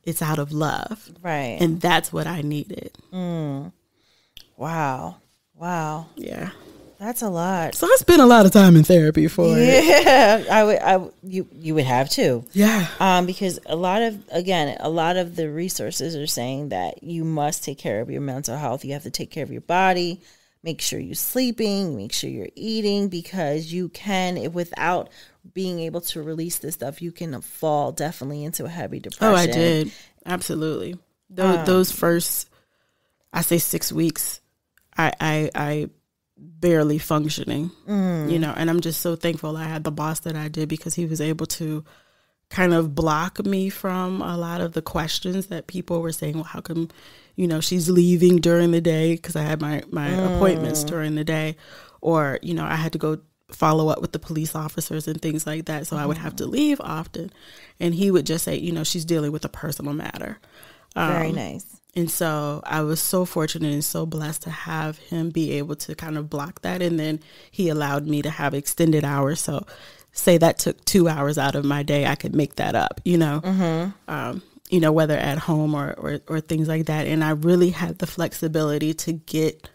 It's out of love. Right. And that's what I needed. Wow. Yeah. That's a lot. So I spent a lot of time in therapy for it. Yeah, you would have to. Yeah. Because a lot of the resources are saying that you must take care of your mental health. You have to take care of your body, make sure you're sleeping, make sure you're eating, because you can, without being able to release this stuff, you can fall definitely into a heavy depression. Oh, I did. Absolutely. Those first, I say 6 weeks, I barely functioning, you know, and I'm just so thankful I had the boss that I did, because he was able to kind of block me from a lot of the questions that people were saying. Well, how come, you know, she's leaving during the day? Because I had my appointments during the day, or, you know, I had to go follow up with the police officers and things like that. So I would have to leave often. And he would just say, you know, she's dealing with a personal matter. Very nice. And so I was so fortunate and so blessed to have him be able to kind of block that. And then he allowed me to have extended hours. So say that took 2 hours out of my day, I could make that up, you know, you know, whether at home or things like that. And I really had the flexibility to get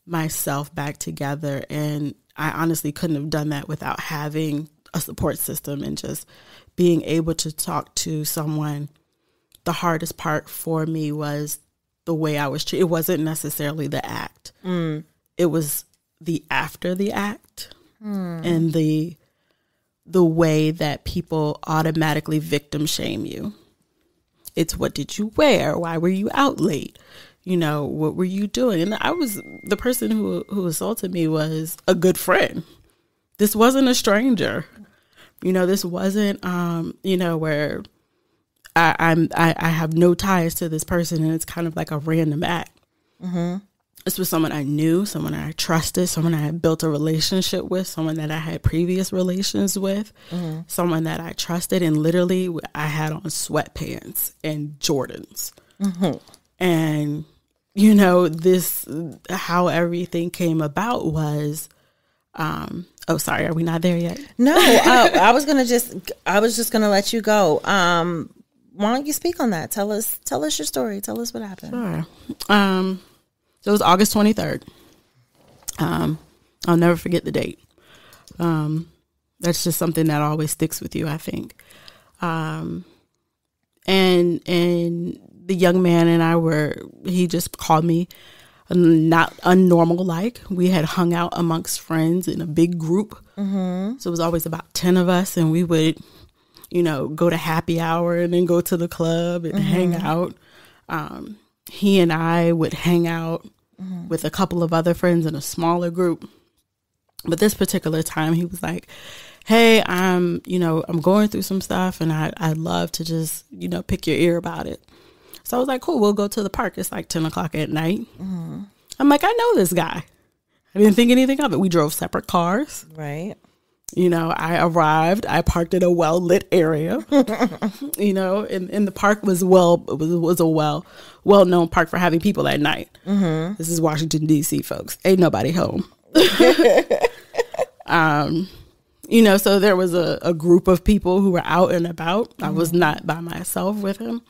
myself back together. And I honestly couldn't have done that without having a support system and just being able to talk to someone. The hardest part for me was the way I was treated. It wasn't necessarily the act. It was the after the act and the way that people automatically victim shame you. It's, what did you wear? Why were you out late? You know, what were you doing? And the person who assaulted me was a good friend. This wasn't a stranger. You know, this wasn't, you know, where I have no ties to this person and it's kind of like a random act. This was someone I knew, someone I trusted, someone I had built a relationship with, someone that I had previous relations with, someone that I trusted. And literally I had on sweatpants and Jordans. And, you know, how everything came about was, oh, sorry, are we not there yet? No, I was just going to let you go. Why don't you speak on that? Tell us your story. Tell us what happened. Sure. So it was August 23rd. I'll never forget the date. That's just something that always sticks with you, I think. And the young man and I he just called me not unnormal like. We had hung out amongst friends in a big group. Mm-hmm. So it was always about 10 of us, and we would, go to happy hour and then go to the club and hang out. He and I would hang out with a couple of other friends in a smaller group. But this particular time, he was like, hey, I'm going through some stuff, and I'd love to just, pick your ear about it. So I was like, cool, we'll go to the park. It's like 10 o'clock at night. Mm-hmm. I'm like, I know this guy. I didn't think anything of it. We drove separate cars. Right. I arrived. I parked in a well-lit area, and the park was a well-known park for having people at night. Mm-hmm. This is Washington, D.C., folks. Ain't nobody home. So there was a group of people who were out and about. I was not by myself with him.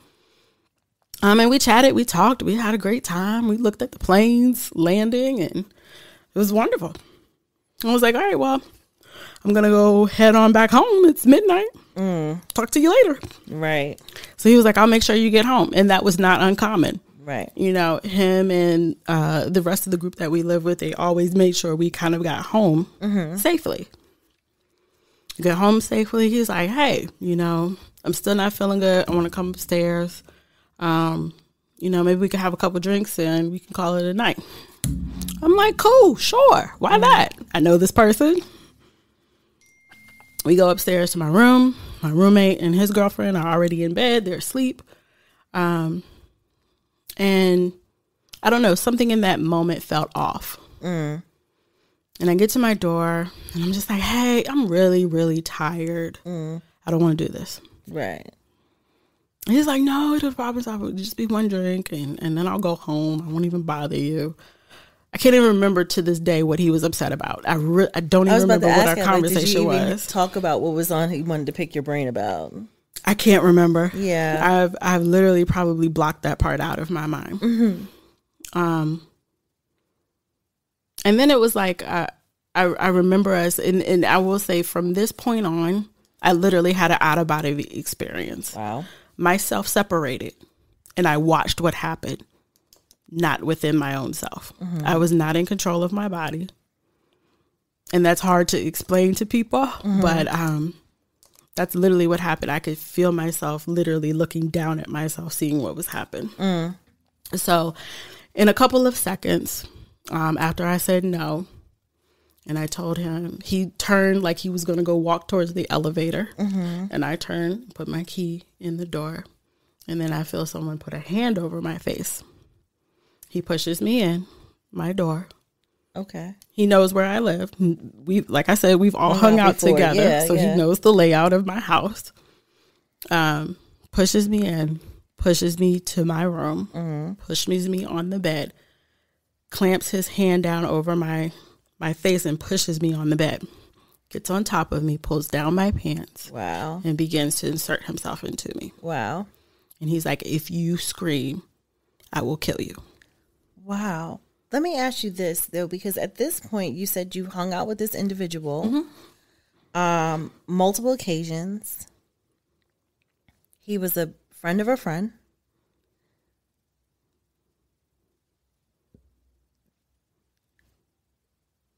And we chatted, we talked, we had a great time. We looked at the planes landing, and it was wonderful. I was like, all right, well, I'm going to go head on back home. It's midnight. Talk to you later. Right. So he was like, I'll make sure you get home. And that was not uncommon. Right. Him and the rest of the group that we live with, they always made sure we kind of got home safely. Get home safely. He's like, hey, I'm still not feeling good. I want to come upstairs. Maybe we could have a couple drinks and we can call it a night. I'm like, cool, sure. Why not? I know this person. We go upstairs to my room. My roommate and his girlfriend are already in bed. They're asleep. And I don't know, something in that moment felt off. And I get to my door and I'm just like, hey, I'm really, really tired. I don't want to do this. Right. And he's like, no, it'll probably just be one drink and then I'll go home. I won't even bother you. I can't even remember to this day what he was upset about. I don't even remember what our conversation was. Talk about what was on he wanted to pick your brain about. I can't remember. Yeah. I've literally probably blocked that part out of my mind. Mm-hmm. And then it was like, I remember us, and I will say from this point on, I literally had an out-of-body experience. Wow. Myself separated, and I watched what happened, not within my own self. Mm-hmm. I was not in control of my body. And that's hard to explain to people, but that's literally what happened. I could feel myself literally looking down at myself, seeing what was happening. So in a couple of seconds, after I said no, and I told him, he turned like he was going to go walk towards the elevator. And I turned, put my key in the door, and then I feel someone put a hand over my face. He pushes me in my door. Okay. He knows where I live. Like I said, we've all hung out together. So he knows the layout of my house. Pushes me in, pushes me to my room, pushes me on the bed, clamps his hand down over my face and pushes me on the bed. Gets on top of me, pulls down my pants. Wow. And begins to insert himself into me. Wow. And he's like, if you scream, I will kill you. Wow. Let me ask you this, though, because at this point, you said you hung out with this individual multiple occasions. He was a friend of a friend.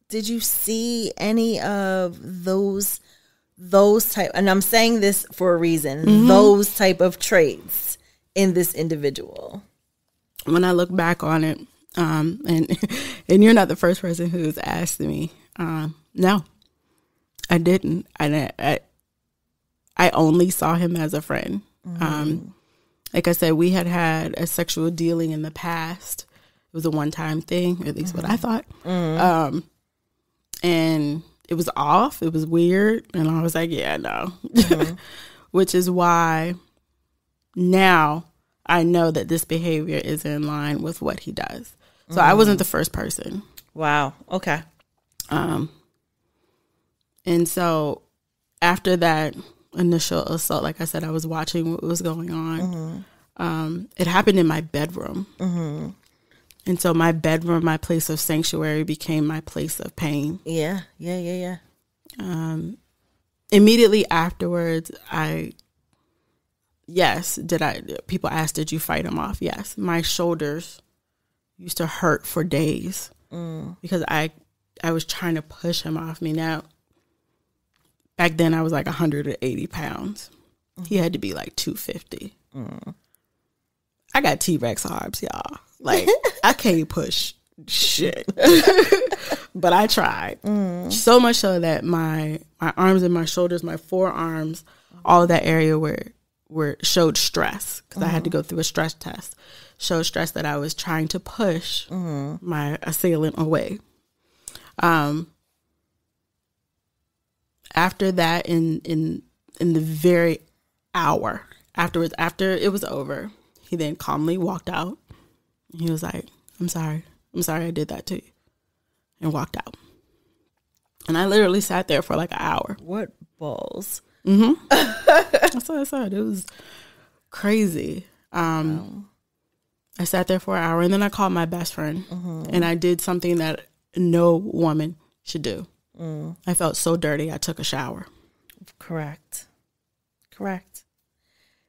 Did you see any of those type, and I'm saying this for a reason, those type of traits in this individual? When I look back on it, and you're not the first person who's asked me. No, I didn't. I only saw him as a friend. Like I said, we had a sexual dealing in the past. It was a one-time thing, at least what I thought. And it was off. It was weird. And I was like, yeah, no. Which is why now I know that this behavior is in line with what he does. So I wasn't the first person. Wow. Okay. And so after that initial assault, like I said, I was watching what was going on. It happened in my bedroom. And so my bedroom, my place of sanctuary, became my place of pain. Yeah. immediately afterwards, people asked, did you fight him off? Yes. My shoulders used to hurt for days because I was trying to push him off me. Now, back then I was like 180 pounds. He had to be like 250. I got T-Rex arms, y'all. Like, I can't push shit. But I tried. So much so that my arms and my shoulders, my forearms, all of that area showed stress because I had to go through a stress test. Showed stress that I was trying to push my assailant away. After that, in the very hour afterwards, after it was over, he then calmly walked out. He was like, I'm sorry I did that to you, and walked out. And I literally sat there for like an hour. What balls? That's what I said. It was crazy. Wow. I sat there for an hour, and then I called my best friend, and I did something that no woman should do. I felt so dirty. I took a shower. Correct.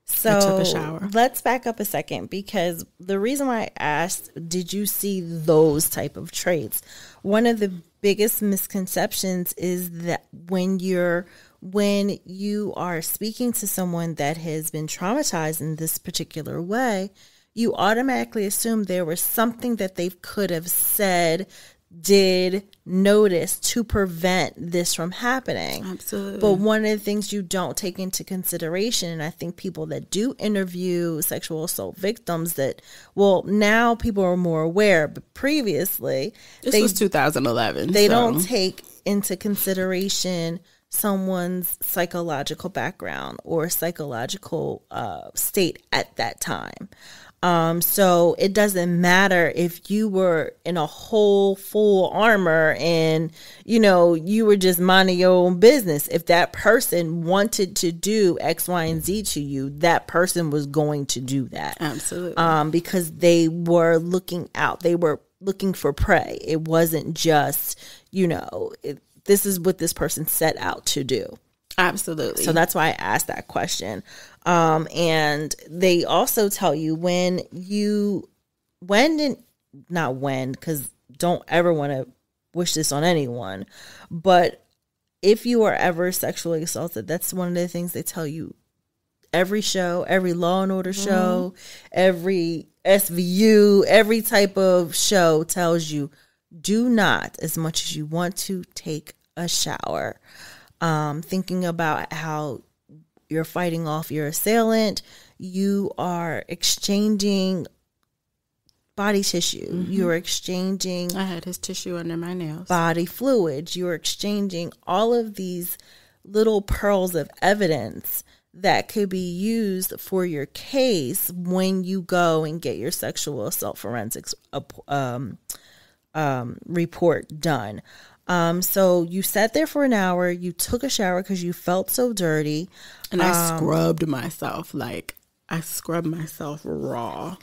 So I took a shower. Let's back up a second, because the reason why I asked, did you see those type of traits? One of the biggest misconceptions is that when you are speaking to someone that has been traumatized in this particular way, you automatically assume there was something that they could have said, did, notice to prevent this from happening. Absolutely. But one of the things you don't take into consideration, and I think people that do interview sexual assault victims now people are more aware, but previously this was 2011. They don't take into consideration someone's psychological background or psychological state at that time. So it doesn't matter if you were in a whole full armor and, you were just minding your own business. If that person wanted to do X, Y, and Z to you, that person was going to do that. Absolutely. Because they were looking out. They were looking for prey. It wasn't just, this is what this person set out to do. Absolutely. So that's why I asked that question. And they also tell you because don't ever want to wish this on anyone, but if you are ever sexually assaulted, that's one of the things they tell you. Every show, every Law and Order show, every SVU, every type of show tells you, do not, as much as you want to, take a shower. Thinking about how you're fighting off your assailant, you are exchanging body tissue. You're exchanging... I had his tissue under my nails. Body fluids. You're exchanging all of these little pearls of evidence that could be used for your case when you go and get your sexual assault forensics report done. So you sat there for an hour, you took a shower because you felt so dirty. And I scrubbed myself. Like, I scrubbed myself raw.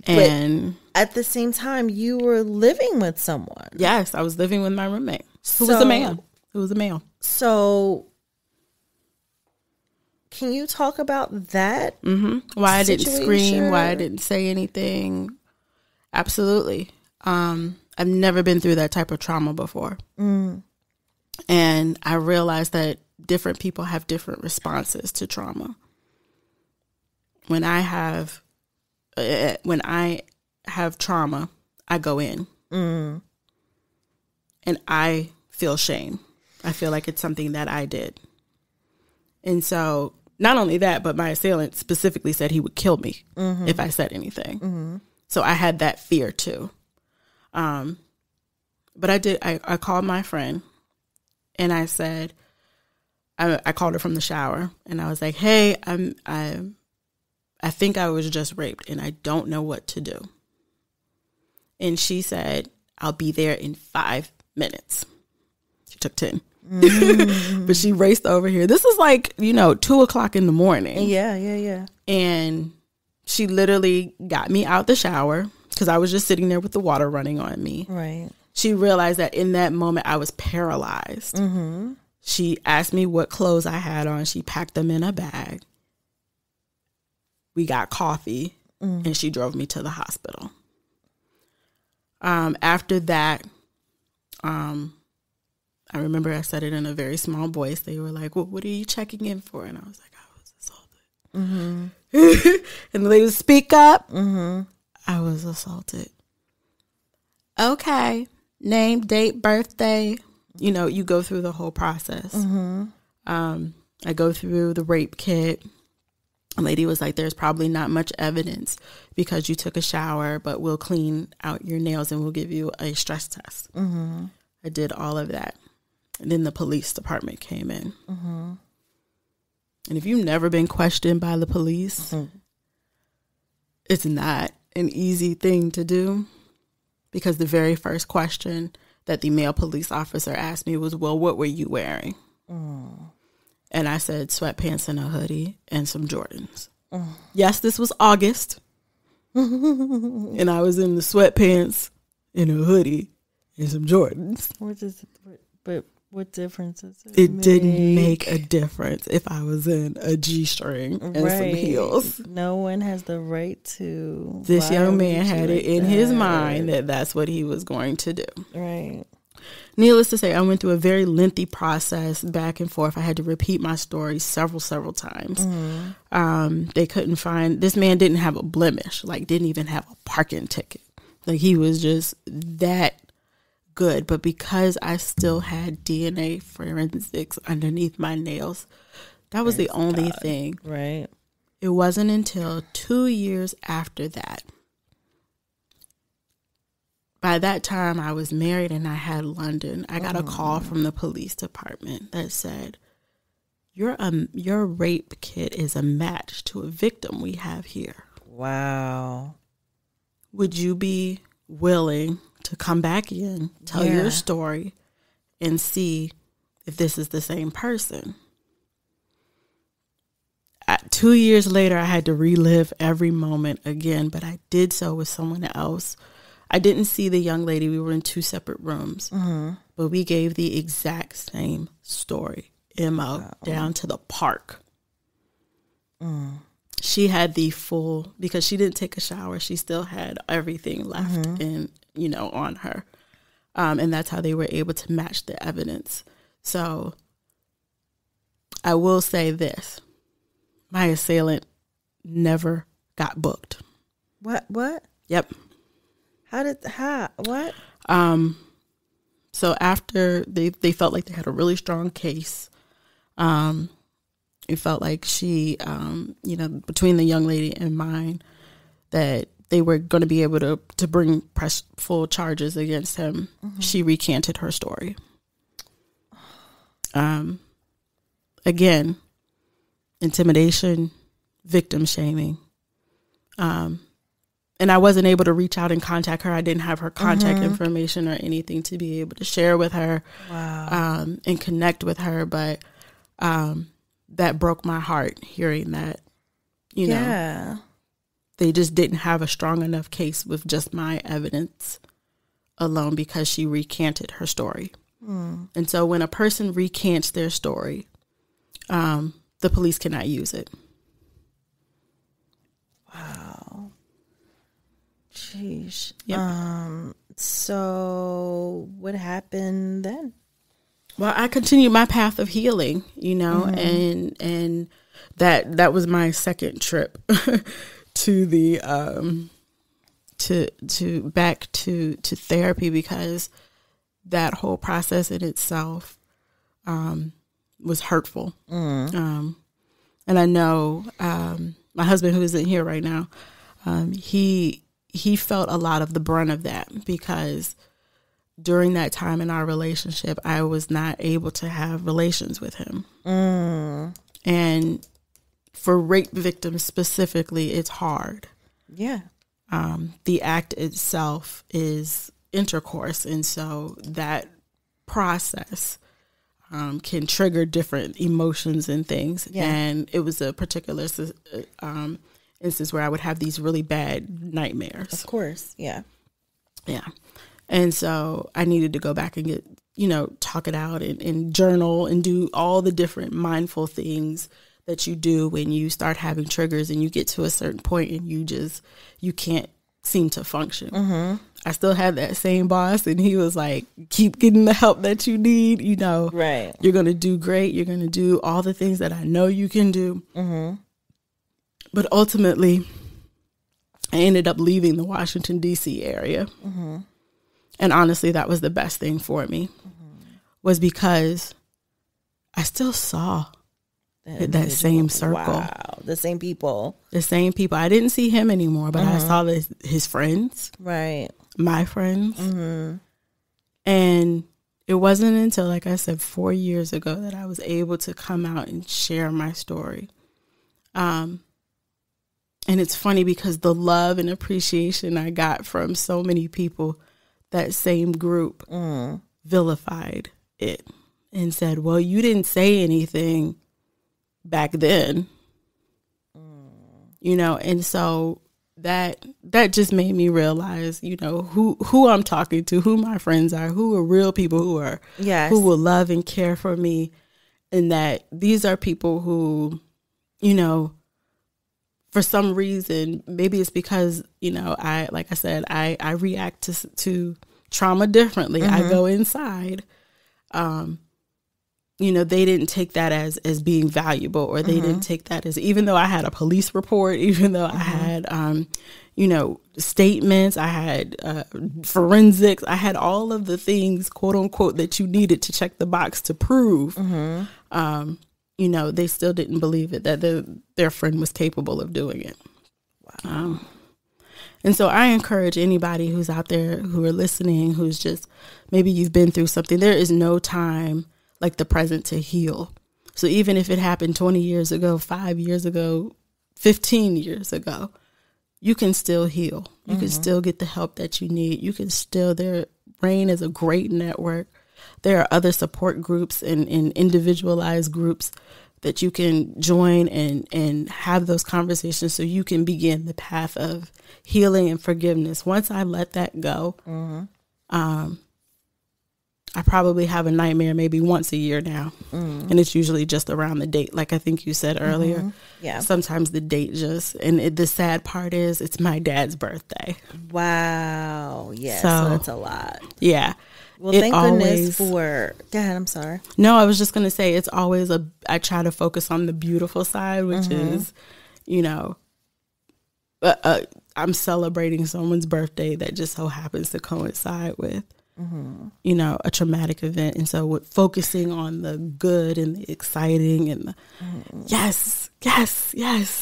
And at the same time, you were living with someone. Yes, I was living with my roommate, who was a man. So can you talk about that? Why I didn't scream, why I didn't say anything. Absolutely. I've never been through that type of trauma before. And I realized that different people have different responses to trauma. When I have trauma, I go in. And I feel shame. I feel like it's something that I did. And so not only that, but my assailant specifically said he would kill me if I said anything. So I had that fear too. But I called my friend and I said, I called her from the shower and I was like, hey, I think I was just raped and I don't know what to do. And she said, I'll be there in 5 minutes. She took 10. But she raced over here. This is like, 2:00 in the morning. Yeah. And she literally got me out the shower because I was just sitting there with the water running on me. Right. She realized that in that moment I was paralyzed. She asked me what clothes I had on. She packed them in a bag. We got coffee, and she drove me to the hospital. After that, I remember I said it in a very small voice. They were like, well, what are you checking in for? And I was like, I was assaulted. And the lady would speak up. I was assaulted. Okay. Name, date, birthday. You know, you go through the whole process. I go through the rape kit. A lady was like, there's probably not much evidence because you took a shower, but we'll clean out your nails and we'll give you a stress test. I did all of that. And then the police department came in. And if you've never been questioned by the police, it's not an easy thing to do, because the very first question that the male police officer asked me was, well, what were you wearing? And I said sweatpants and a hoodie and some Jordans. Yes, this was August. And I was in the sweatpants and a hoodie and some Jordans. What difference is it? It didn't make a difference if I was in a G-string and some heels. No one has the right to. This young man had it in his mind that that's what he was going to do. Right. Needless to say, I went through a very lengthy process, back and forth. I had to repeat my story several times. They couldn't find, this man didn't have a blemish, like didn't even have a parking ticket. Like he was just that good. But because I still had DNA forensics underneath my nails, that was the only thing. Right. It wasn't until 2 years after that. By that time, I was married and I had London. I got a call from the police department that said, your rape kit is a match to a victim we have here. Wow. Would you be willing to come back in, tell your story, and see if this is the same person? 2 years later, I had to relive every moment again, but I did so with someone else. I didn't see the young lady. We were in 2 separate rooms, but we gave the exact same story, MO, down to the park. She had the full, because she didn't take a shower, she still had everything left in, on her. And that's how they were able to match the evidence. So I will say this. My assailant never got booked. What? Yep. What? So after they felt like they had a really strong case, it felt like she, between the young lady and mine, that they were going to be able to bring full charges against him. She recanted her story. Again, intimidation, victim shaming. And I wasn't able to reach out and contact her. I didn't have her contact information or anything to be able to share with her and connect with her. But that broke my heart hearing that, know, they just didn't have a strong enough case with just my evidence alone because she recanted her story. And so when a person recants their story, the police cannot use it. Wow. Sheesh. Yep. So what happened then? Well, I continued my path of healing, and that was my second trip to the to back to therapy, because that whole process in itself was hurtful. And I know my husband, who isn't here right now, he felt a lot of the brunt of that, because during that time in our relationship, I was not able to have relations with him. And for rape victims specifically, it's hard. Yeah. The act itself is intercourse. And so that process can trigger different emotions and things. Yeah. And it was a particular instance where I would have these really bad nightmares. Of course. Yeah. Yeah. And so I needed to go back and get talk it out and journal and do all the different mindful things that you do when you start having triggers and you get to a certain point and you can't seem to function. Mm-hmm. I still had that same boss, and he was like, keep getting the help that you need. Right. You're going to do great. You're going to do all the things that I know you can do. Mm-hmm. But ultimately, I ended up leaving the Washington, D.C. area. Mm-hmm. And honestly, that was the best thing for me, was because I still saw that same circle. Wow. The same people. The same people. I didn't see him anymore, but I saw his friends. Right. My friends. Mm-hmm. And it wasn't until, like I said, 4 years ago that I was able to come out and share my story. And it's funny because the love and appreciation I got from so many people, that same group vilified it and said, well, you didn't say anything back then, and so that just made me realize, who I'm talking to, who my friends are, who are real people who will love and care for me, and that these are people who, for some reason, maybe it's because, I react to trauma differently. Mm-hmm. I go inside. They didn't take that as being valuable, or they didn't take that as, even though I had a police report, even though I had, statements, I had forensics, I had all of the things, quote unquote, that you needed to check the box to prove. They still didn't believe it, that their friend was capable of doing it. Wow. And so I encourage anybody who's out there, who are listening, who's just, maybe you've been through something, there is no time like the present to heal. So even if it happened 20 years ago, 5 years ago, 15 years ago, you can still heal. You can still get the help that you need. You can still, RAIN is a great network. There are other support groups and individualized groups that you can join and have those conversations so you can begin the path of healing and forgiveness. Once I let that go, I probably have a nightmare maybe once a year now. And it's usually just around the date, like I think you said earlier. Yeah. Sometimes the date the sad part is it's my dad's birthday. Wow. Yeah. So that's a lot. Yeah. Well, thank goodness for... Go ahead, I'm sorry. No, I was just going to say it's always I try to focus on the beautiful side, which is, I'm celebrating someone's birthday that just so happens to coincide with, a traumatic event. And so focusing on the good and the exciting and the yes,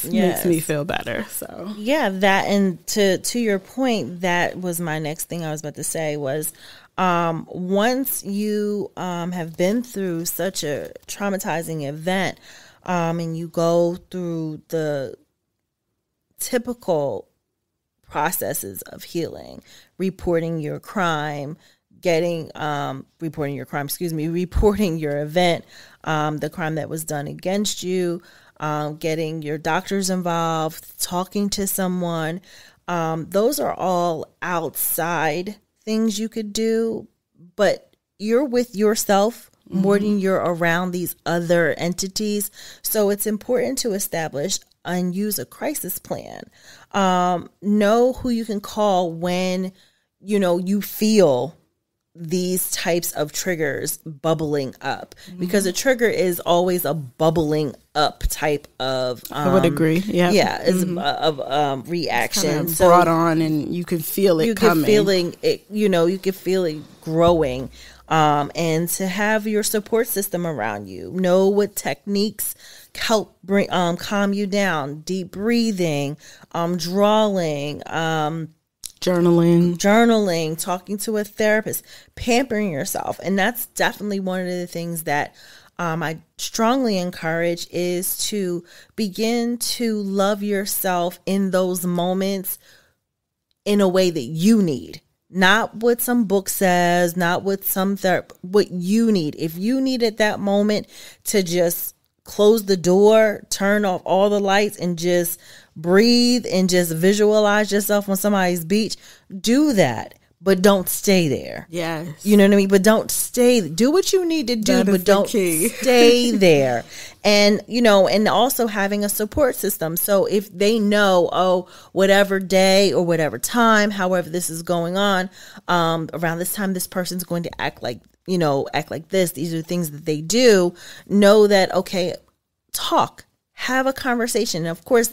makes me feel better. So yeah, that, and to your point, that was my next thing I was about to say was, once you have been through such a traumatizing event, and you go through the typical processes of healing, reporting your crime, reporting your event, the crime that was done against you, getting your doctors involved, talking to someone, those are all outside things you could do, but you're with yourself more than you're around these other entities. So it's important to establish and use a crisis plan. Know who you can call when, you feel these types of triggers bubbling up, because a trigger is always a bubbling up type of I would agree. It's of reaction. It's kind of brought on, and you can feel it coming. You can feel it growing, and to have your support system around you. Know what techniques help bring calm you down. Deep breathing, drawing, journaling, talking to a therapist, pampering yourself. And that's definitely one of the things that I strongly encourage, is to begin to love yourself in those moments in a way that you need. Not what some book says, not what what you need. If you need at that moment to just close the door, turn off all the lights, and just breathe and just visualize yourself on somebody's beach, do that. but don't stay there. Yes. You know what I mean? But don't stay. Do what you need to do, but don't stay there. And, you know, and also having a support system. So if they know, oh, whatever day or whatever time, however this is going on, around this time, this person's going to act like this. These are things that they do. Know that, okay, talk, have a conversation. And of course,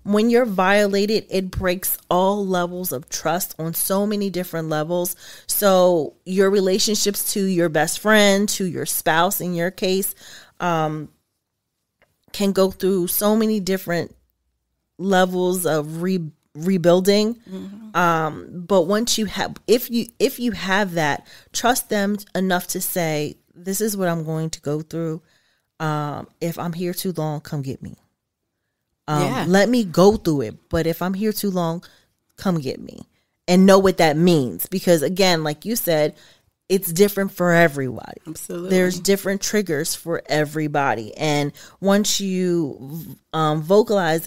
when you're violated, it breaks all levels of trust on so many different levels. So your relationships to your best friend, to your spouse, in your case, can go through so many different levels of rebuilding. Mm-hmm. But once you have, if you have that, trust them enough to say, this is what I'm going to go through. If I'm here too long, come get me. Let me go through it. But if I'm here too long, come get me. And know what that means. Because again, like you said, it's different for everybody. Absolutely. There's different triggers for everybody. And once you vocalize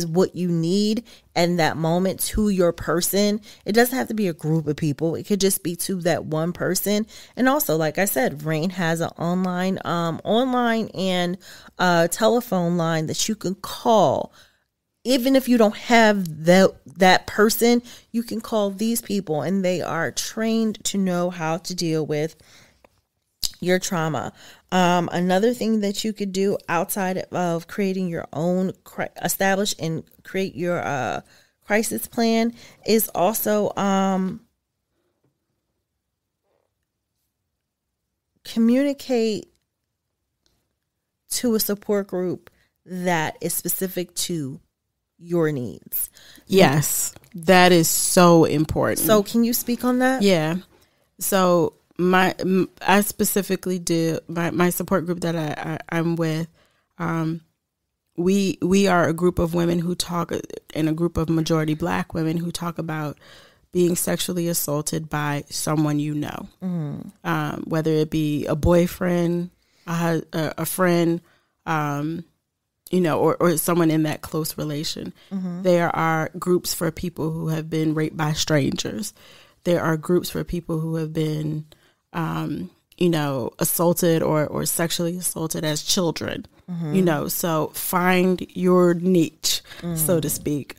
what you need in that moment to your person, it doesn't have to be a group of people. It could just be to that one person. And also, like I said, Rain has an online and telephone line that you can call. Even if you don't have that person, you can call these people, and they are trained to know how to deal with your trauma. Another thing that you could do outside of creating your own, establish and create your crisis plan, is also communicate to a support group that is specific to your needs. Yes, that is so important. So can you speak on that? Yeah. So I specifically do my support group that I'm with. We are a group of women who talk, and a group of majority Black women who talk about being sexually assaulted by someone you know, whether it be a boyfriend, a friend, or someone in that close relation. Mm-hmm. There are groups for people who have been raped by strangers. There are groups for people who have been, assaulted or sexually assaulted as children. Mm-hmm. So find your niche, so to speak.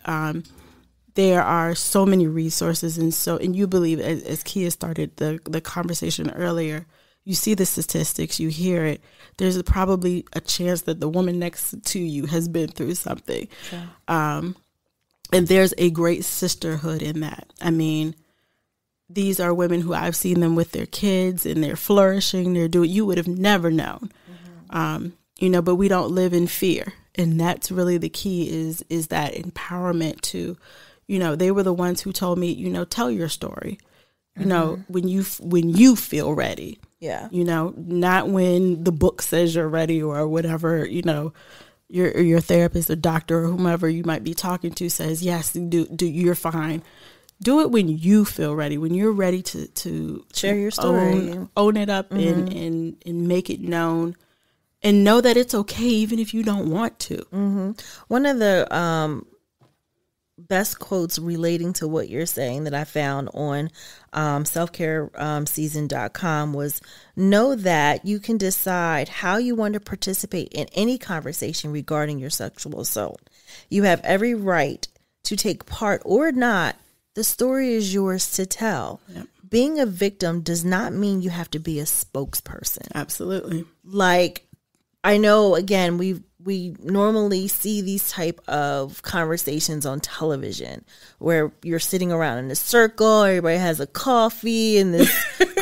There are so many resources, and you believe, as Kia started the conversation earlier, you see the statistics, you hear it. There's probably a chance that the woman next to you has been through something. Sure. And there's a great sisterhood in that. I mean, these are women who I've seen them with their kids, and they're flourishing. You would have never known. Mm-hmm. But we don't live in fear. And that's really the key is that empowerment to, they were the ones who told me, tell your story, when you feel ready. Yeah. Not when the book says you're ready or whatever, your therapist or doctor or whomever you might be talking to says, yes, do you're fine. Do it when you feel ready, when you're ready to share your story, own it up and make it known, and know that it's okay even if you don't want to. Mm-hmm. One of the best quotes relating to what you're saying that I found on selfcareseason.com was, know that you can decide how you want to participate in any conversation regarding your sexual assault. You have every right to take part or not. The story is yours to tell. Yep. Being a victim does not mean you have to be a spokesperson. Absolutely. Like, I know, again, we normally see these type of conversations on television where you're sitting around in a circle, everybody has a coffee in this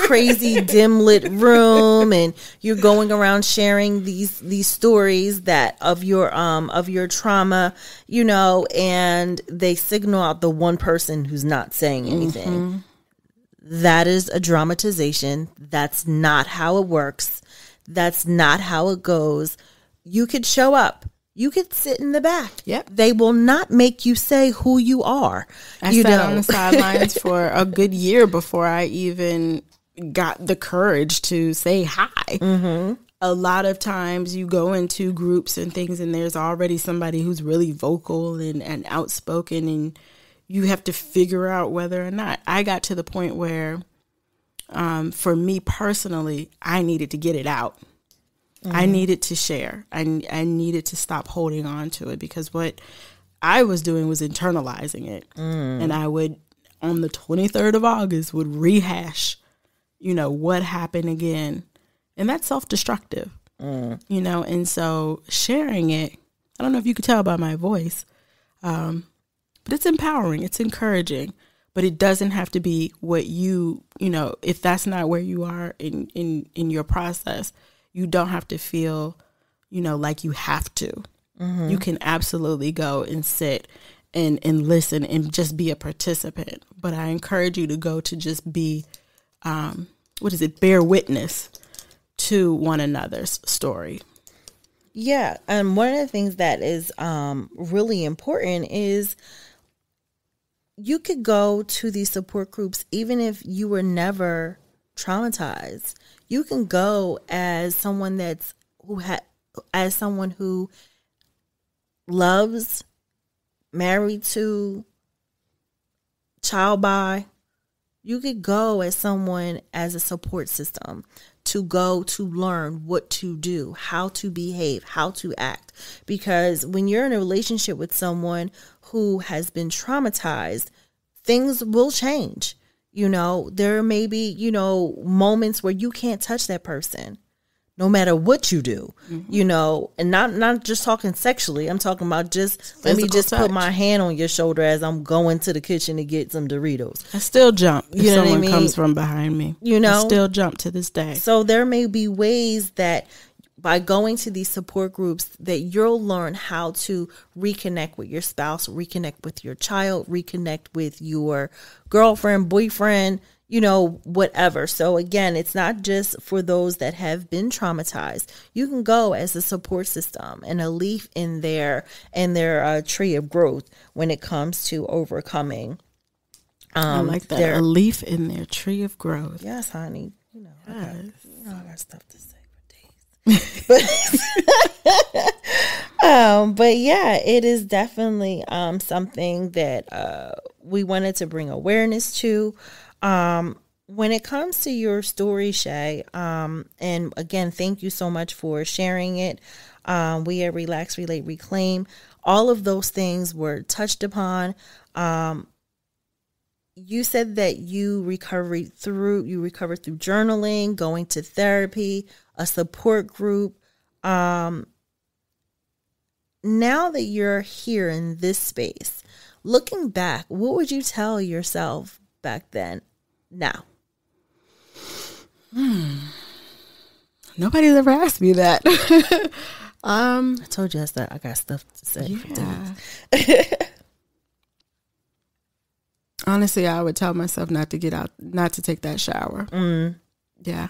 crazy dim lit room, and you're going around sharing these stories that of your trauma, and they signal out the one person who's not saying anything. Mm-hmm. That is a dramatization. That's not how it works. That's not how it goes. You could show up. You could sit in the back. Yep. They will not make you say who you are. I sat on the sidelines for a good year before I even got the courage to say hi. Mm-hmm. A lot of times you go into groups and things, and there's already somebody who's really vocal and outspoken, and you have to figure out whether or not. I got to the point where, for me personally, I needed to get it out. I needed to share. I needed to stop holding on to it, because what I was doing was internalizing it. And I would, on the 23rd of August, would rehash, what happened again. And that's self-destructive, and so sharing it, I don't know if you could tell by my voice, but it's empowering, it's encouraging, but it doesn't have to be what if that's not where you are in your process, you don't have to feel, like you have to. You can absolutely go and sit and listen and just be a participant. But I encourage you to go to just be, bear witness to one another's story. Yeah. And one of the things that is really important is you could go to these support groups even if you were never traumatized. You can go as someone who loves, married to, child by. You could go as someone as a support system to go to learn what to do, how to behave, how to act. Because when you're in a relationship with someone who has been traumatized, things will change. There may be, moments where you can't touch that person no matter what you do, and not just talking sexually. I'm talking about just, let me just put my hand on your shoulder as I'm going to the kitchen to get some Doritos. I still jump if someone comes from behind me. I still jump to this day. So there may be ways that by going to these support groups that you'll learn how to reconnect with your spouse, reconnect with your child, reconnect with your girlfriend, boyfriend, whatever. So again, it's not just for those that have been traumatized. You can go as a support system and a leaf in their tree of growth when it comes to overcoming. I like that. A leaf in their tree of growth. Yes, honey. Yes. I got stuff to say. But yeah, it is definitely something that we wanted to bring awareness to. When it comes to your story, Shay, and again, thank you so much for sharing it. We at Relax, Relate, Reclaim, all of those things were touched upon. You said that you recovered through journaling, going to therapy, a support group. Now that you're here in this space, looking back, what would you tell yourself back then now? Nobody's ever asked me that. I told you I got stuff to say. Yeah. Honestly, I would tell myself not to take that shower. Yeah.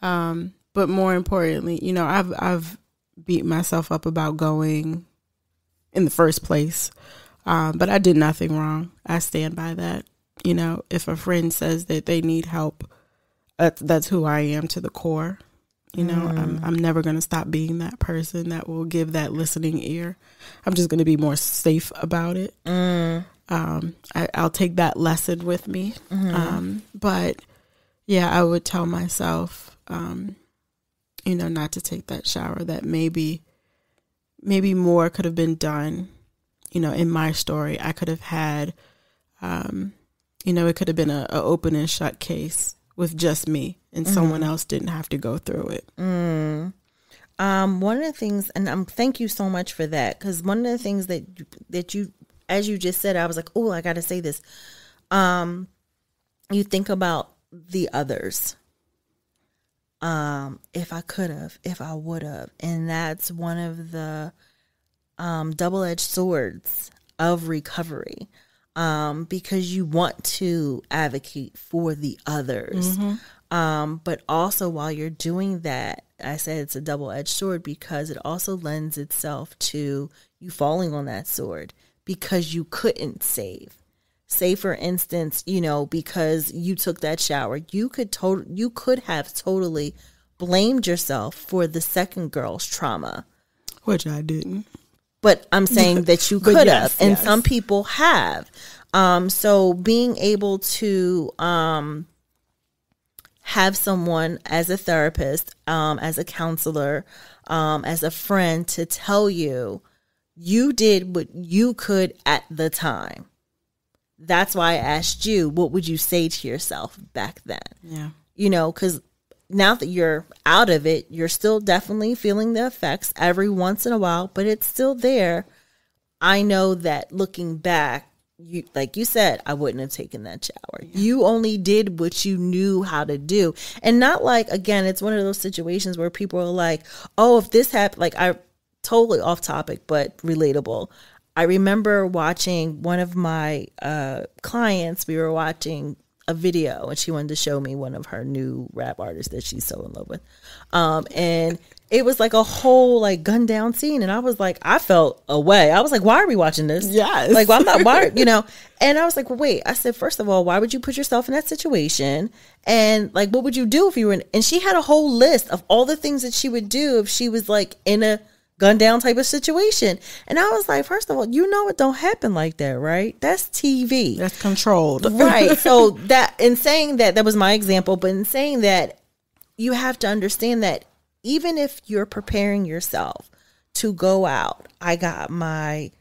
But more importantly, I've beat myself up about going in the first place. But I did nothing wrong. I stand by that. If a friend says that they need help, that's who I am to the core. I'm never going to stop being that person that will give that listening ear. I'm just going to be more safe about it. I'll take that lesson with me. But yeah, I would tell myself, not to take that shower, that maybe more could have been done, in my story. I could have had, it could have been an open and shut case with just me and someone else didn't have to go through it. One of the things, and thank you so much for that, because one of the things that you, as you just said, I was like, oh, I got to say this. You think about the others. If I could have, if I would have. And that's one of the double-edged swords of recovery, because you want to advocate for the others. But also while you're doing that, I said it's a double-edged sword because it also lends itself to you falling on that sword because you couldn't save. Say, for instance, because you took that shower, you could have totally blamed yourself for the second girl's trauma. Which I didn't. But I'm saying that you could have. And some people have. So being able to have someone as a therapist, as a counselor, as a friend to tell you, you did what you could at the time. That's why I asked you, what would you say to yourself back then? Yeah. You know, because now that you're out of it, you're still definitely feeling the effects every once in a while, but it's still there. I know that looking back, you, like you said, I wouldn't have taken that shower. Yeah. You only did what you knew how to do. And not like, again, it's one of those situations where people are like, oh, if this happened, like, I totally off topic, but relatable. I remember watching one of my clients, we were watching a video and she wanted to show me one of her new rap artists that she's so in love with. And it was like a whole like gunned down scene. And I was like, I felt away. I was like, why are we watching this? Yes. Like, well, I'm not, why, you know? And I was like, well, wait, I said, first of all, why would you put yourself in that situation? And like, what would you do if you were in, and she had a whole list of all the things that she would do if she was like in a gun down type of situation. And I was like, first of all, you know, it don't happen like that, right? That's TV. That's controlled. Right. So that, in saying that, that was my example, but in saying that, you have to understand that even if you're preparing yourself to go out, I got my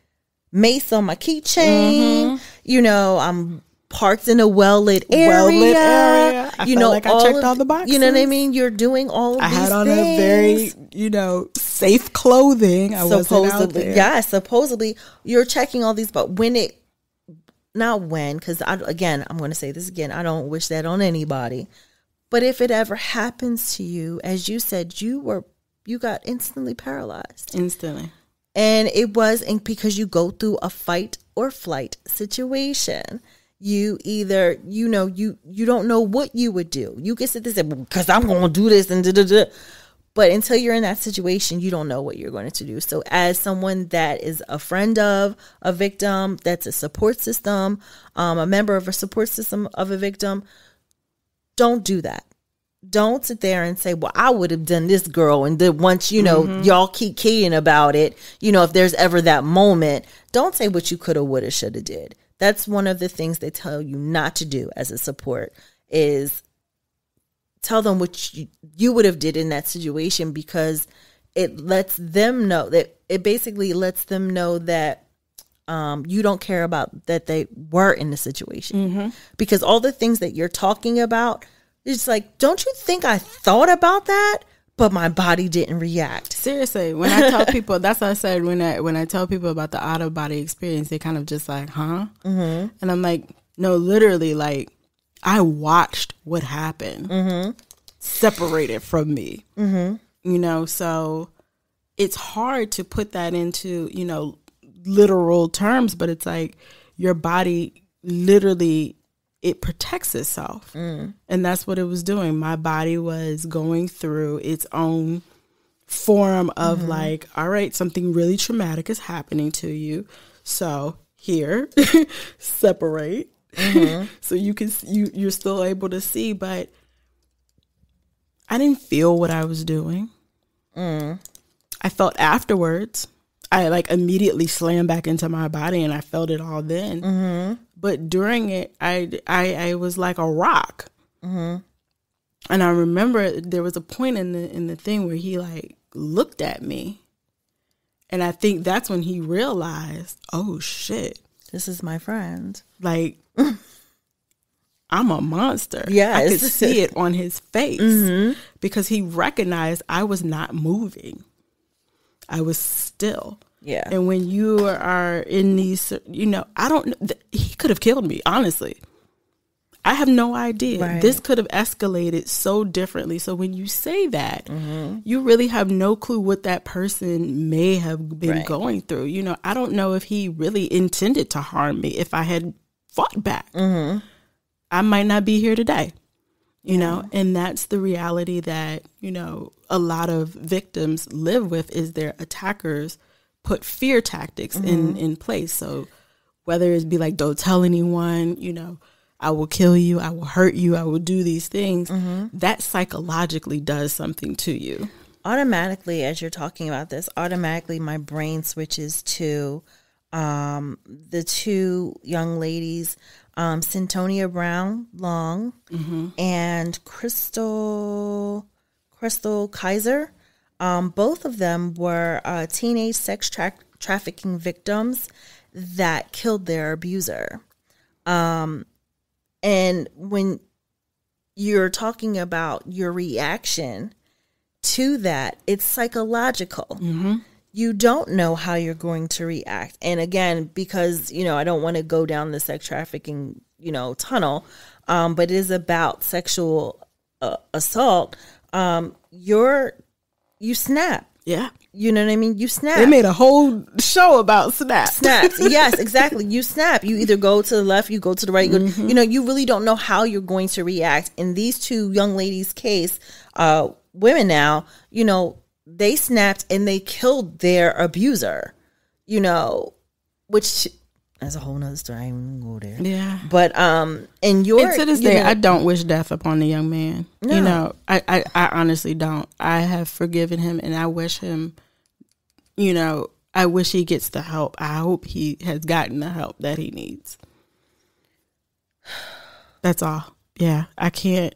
mace on my keychain, you know, I'm parked in a well-lit area. I felt like I checked all the boxes. You know what I mean? You're doing all of these things. I had on a very, you know, safe clothing. I wasn't out there. Yeah, supposedly you're checking all these, but when it, not when, because again, I'm going to say this again, I don't wish that on anybody. But if it ever happens to you, as you said, you got instantly paralyzed. Instantly. And it was because you go through a fight or flight situation. You either, you know, you don't know what you would do. You can sit there and say, because I'm going to do this and da-da-da. But until you're in that situation, you don't know what you're going to do. So as someone that is a friend of a victim, that's a support system, a member of a support system of a victim, don't do that. Don't sit there and say, well, I would have done this, girl. And then once, you know, y'all keep keying about it, you know, if there's ever that moment, don't say what you could have, would have, should have did. That's one of the things they tell you not to do as a support, is tell them what you would have did in that situation, because it lets them know that, it basically lets them know that you don't care about that they were in the situation, because all the things that you're talking about, it's like, don't you think I thought about that, but my body didn't react? Seriously, when I tell people, that's what I said, when I tell people about the out of body experience, they kind of just like, huh? And I'm like, no, literally, like, I watched what happened, separated from me, you know, so it's hard to put that into, you know, literal terms, but it's like your body literally, it protects itself. And that's what it was doing. My body was going through its own form of like, all right, something really traumatic is happening to you. So here, separate. So you can, you're still able to see, but I didn't feel what I was doing. I felt afterwards. I like immediately slammed back into my body and I felt it all then. But during it, I was like a rock. And I remember there was a point in the thing where he like looked at me. And I think that's when he realized, oh shit, this is my friend. Like, I'm a monster. Yes. I could see it on his face because he recognized I was not moving. I was still. Yeah. And when you are in these, you know, I don't know, he could have killed me, honestly. I have no idea. Right. This could have escalated so differently. So when you say that, you really have no clue what that person may have been going through. You know, I don't know if he really intended to harm me. If I had fought back, I might not be here today. You know, and that's the reality that, you know, a lot of victims live with, is their attackers put fear tactics in place. So whether it's be like, don't tell anyone, you know, I will kill you, I will hurt you, I will do these things, that psychologically does something to you. Automatically, as you're talking about this, automatically my brain switches to the two young ladies, Centonia Brown Long and Crystal Kaiser. Both of them were teenage sex trafficking victims that killed their abuser. And when you're talking about your reaction to that, it's psychological. You don't know how you're going to react. And again, because, I don't want to go down the sex trafficking, tunnel, but it is about sexual assault. You snap. Yeah. You know what I mean? You snap. They made a whole show about snaps. Yes, exactly. You snap. You either go to the left, you go to the right. You really don't know how you're going to react. In these two young ladies' case, women now, they snapped and they killed their abuser, which that's a whole nother story. I ain't gonna go there. Yeah. But and to this day, I don't wish death upon the young man. No. I honestly don't. I have forgiven him, and I wish him, I wish he gets the help. I hope he has gotten the help that he needs. That's all. Yeah, I can't.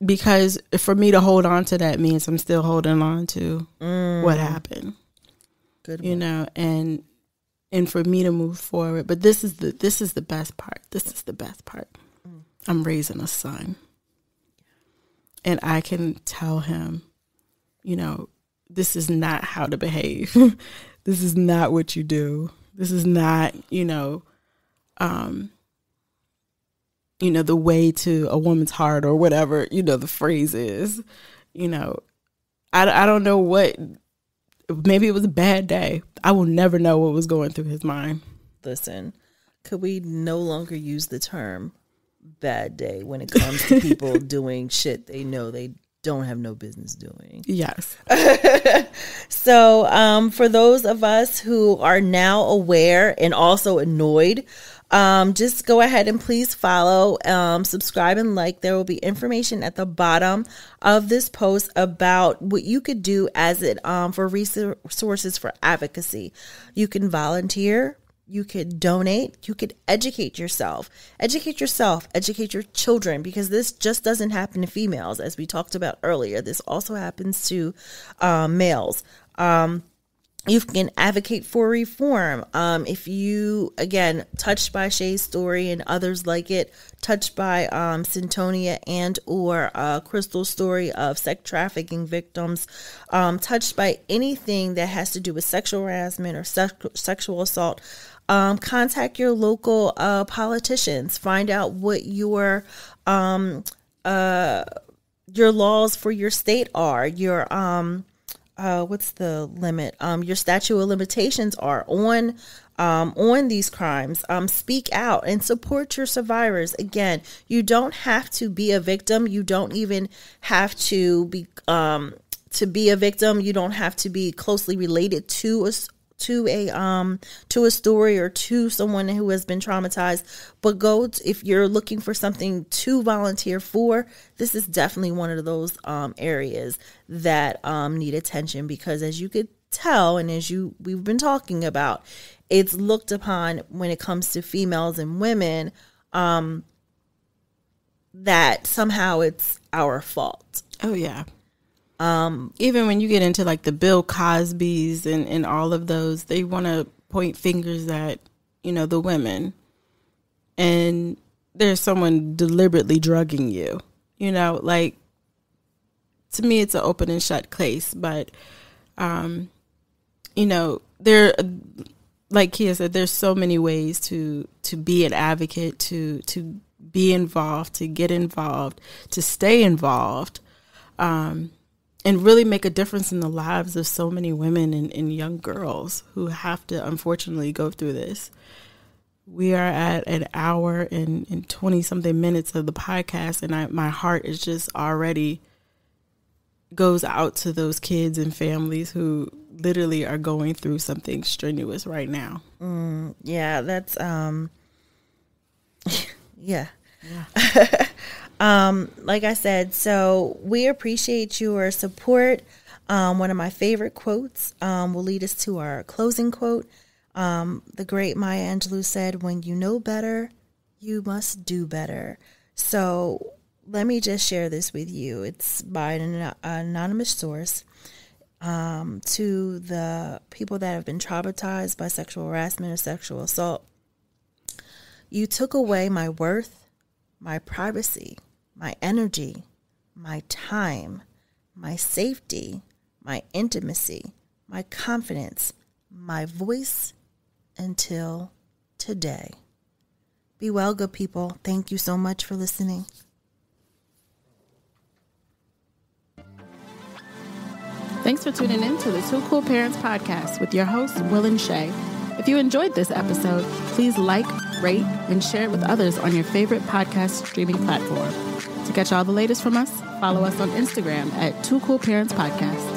Because for me to hold on to that means I'm still holding on to what happened. Good one. And for me to move forward. But this is the best part. This is the best part. I'm raising a son. And I can tell him, this is not how to behave. This is not what you do. This is not, the way to a woman's heart or whatever, the phrase is, I don't know what, maybe it was a bad day. I will never know what was going through his mind. Listen, could we no longer use the term bad day when it comes to people doing shit they know they don't have no business doing? Yes. So for those of us who are now aware and also annoyed, just go ahead and please follow, subscribe and like. There will be information at the bottom of this post about what you could do as it for resources for advocacy. You can volunteer. You could donate. You could educate yourself, educate your children, because this just doesn't happen to females, as we talked about earlier. This also happens to males. You can advocate for reform. If you, again, touched by Shay's story and others like it, touched by Centonia and or Crystal's story of sex trafficking victims, touched by anything that has to do with sexual harassment or sexual assault, contact your local politicians. Find out what your laws for your state are. Your what's the limit? Your statute of limitations are on these crimes. Speak out and support your survivors. Again, you don't have to be a victim. You don't even have to be a victim. You don't have to be closely related to a story or to someone who has been traumatized, but if you're looking for something to volunteer for, this is definitely one of those areas that need attention, because as you could tell, and we've been talking about, it's looked upon when it comes to females and women that somehow it's our fault. Oh yeah. Even when you get into like the Bill Cosbys and all of those, they want to point fingers at, the women, and there's someone deliberately drugging you, like, to me, it's an open and shut case. But, there, like Kia said, there's so many ways to be an advocate, to be involved, to get involved, to stay involved. And really make a difference in the lives of so many women and young girls who have to, unfortunately, go through this. We are at an hour and 20-something minutes of the podcast, and my heart is just already goes out to those kids and families who literally are going through something strenuous right now. Yeah, that's, yeah. Like I said, so we appreciate your support. One of my favorite quotes will lead us to our closing quote. The great Maya Angelou said, when you know better, you must do better. So let me just share this with you. It's by an anonymous source. To the people that have been traumatized by sexual harassment or sexual assault. You took away my worth, my privacy, my energy, my time, my safety, my intimacy, my confidence, my voice until today. Be well, good people. Thank you so much for listening. Thanks for tuning in to the Two Cool Parents podcast with your hosts, Will and Shay. If you enjoyed this episode, please like, rate, and share it with others on your favorite podcast streaming platform. To catch all the latest from us, follow us on Instagram at Two Cool Parents Podcast.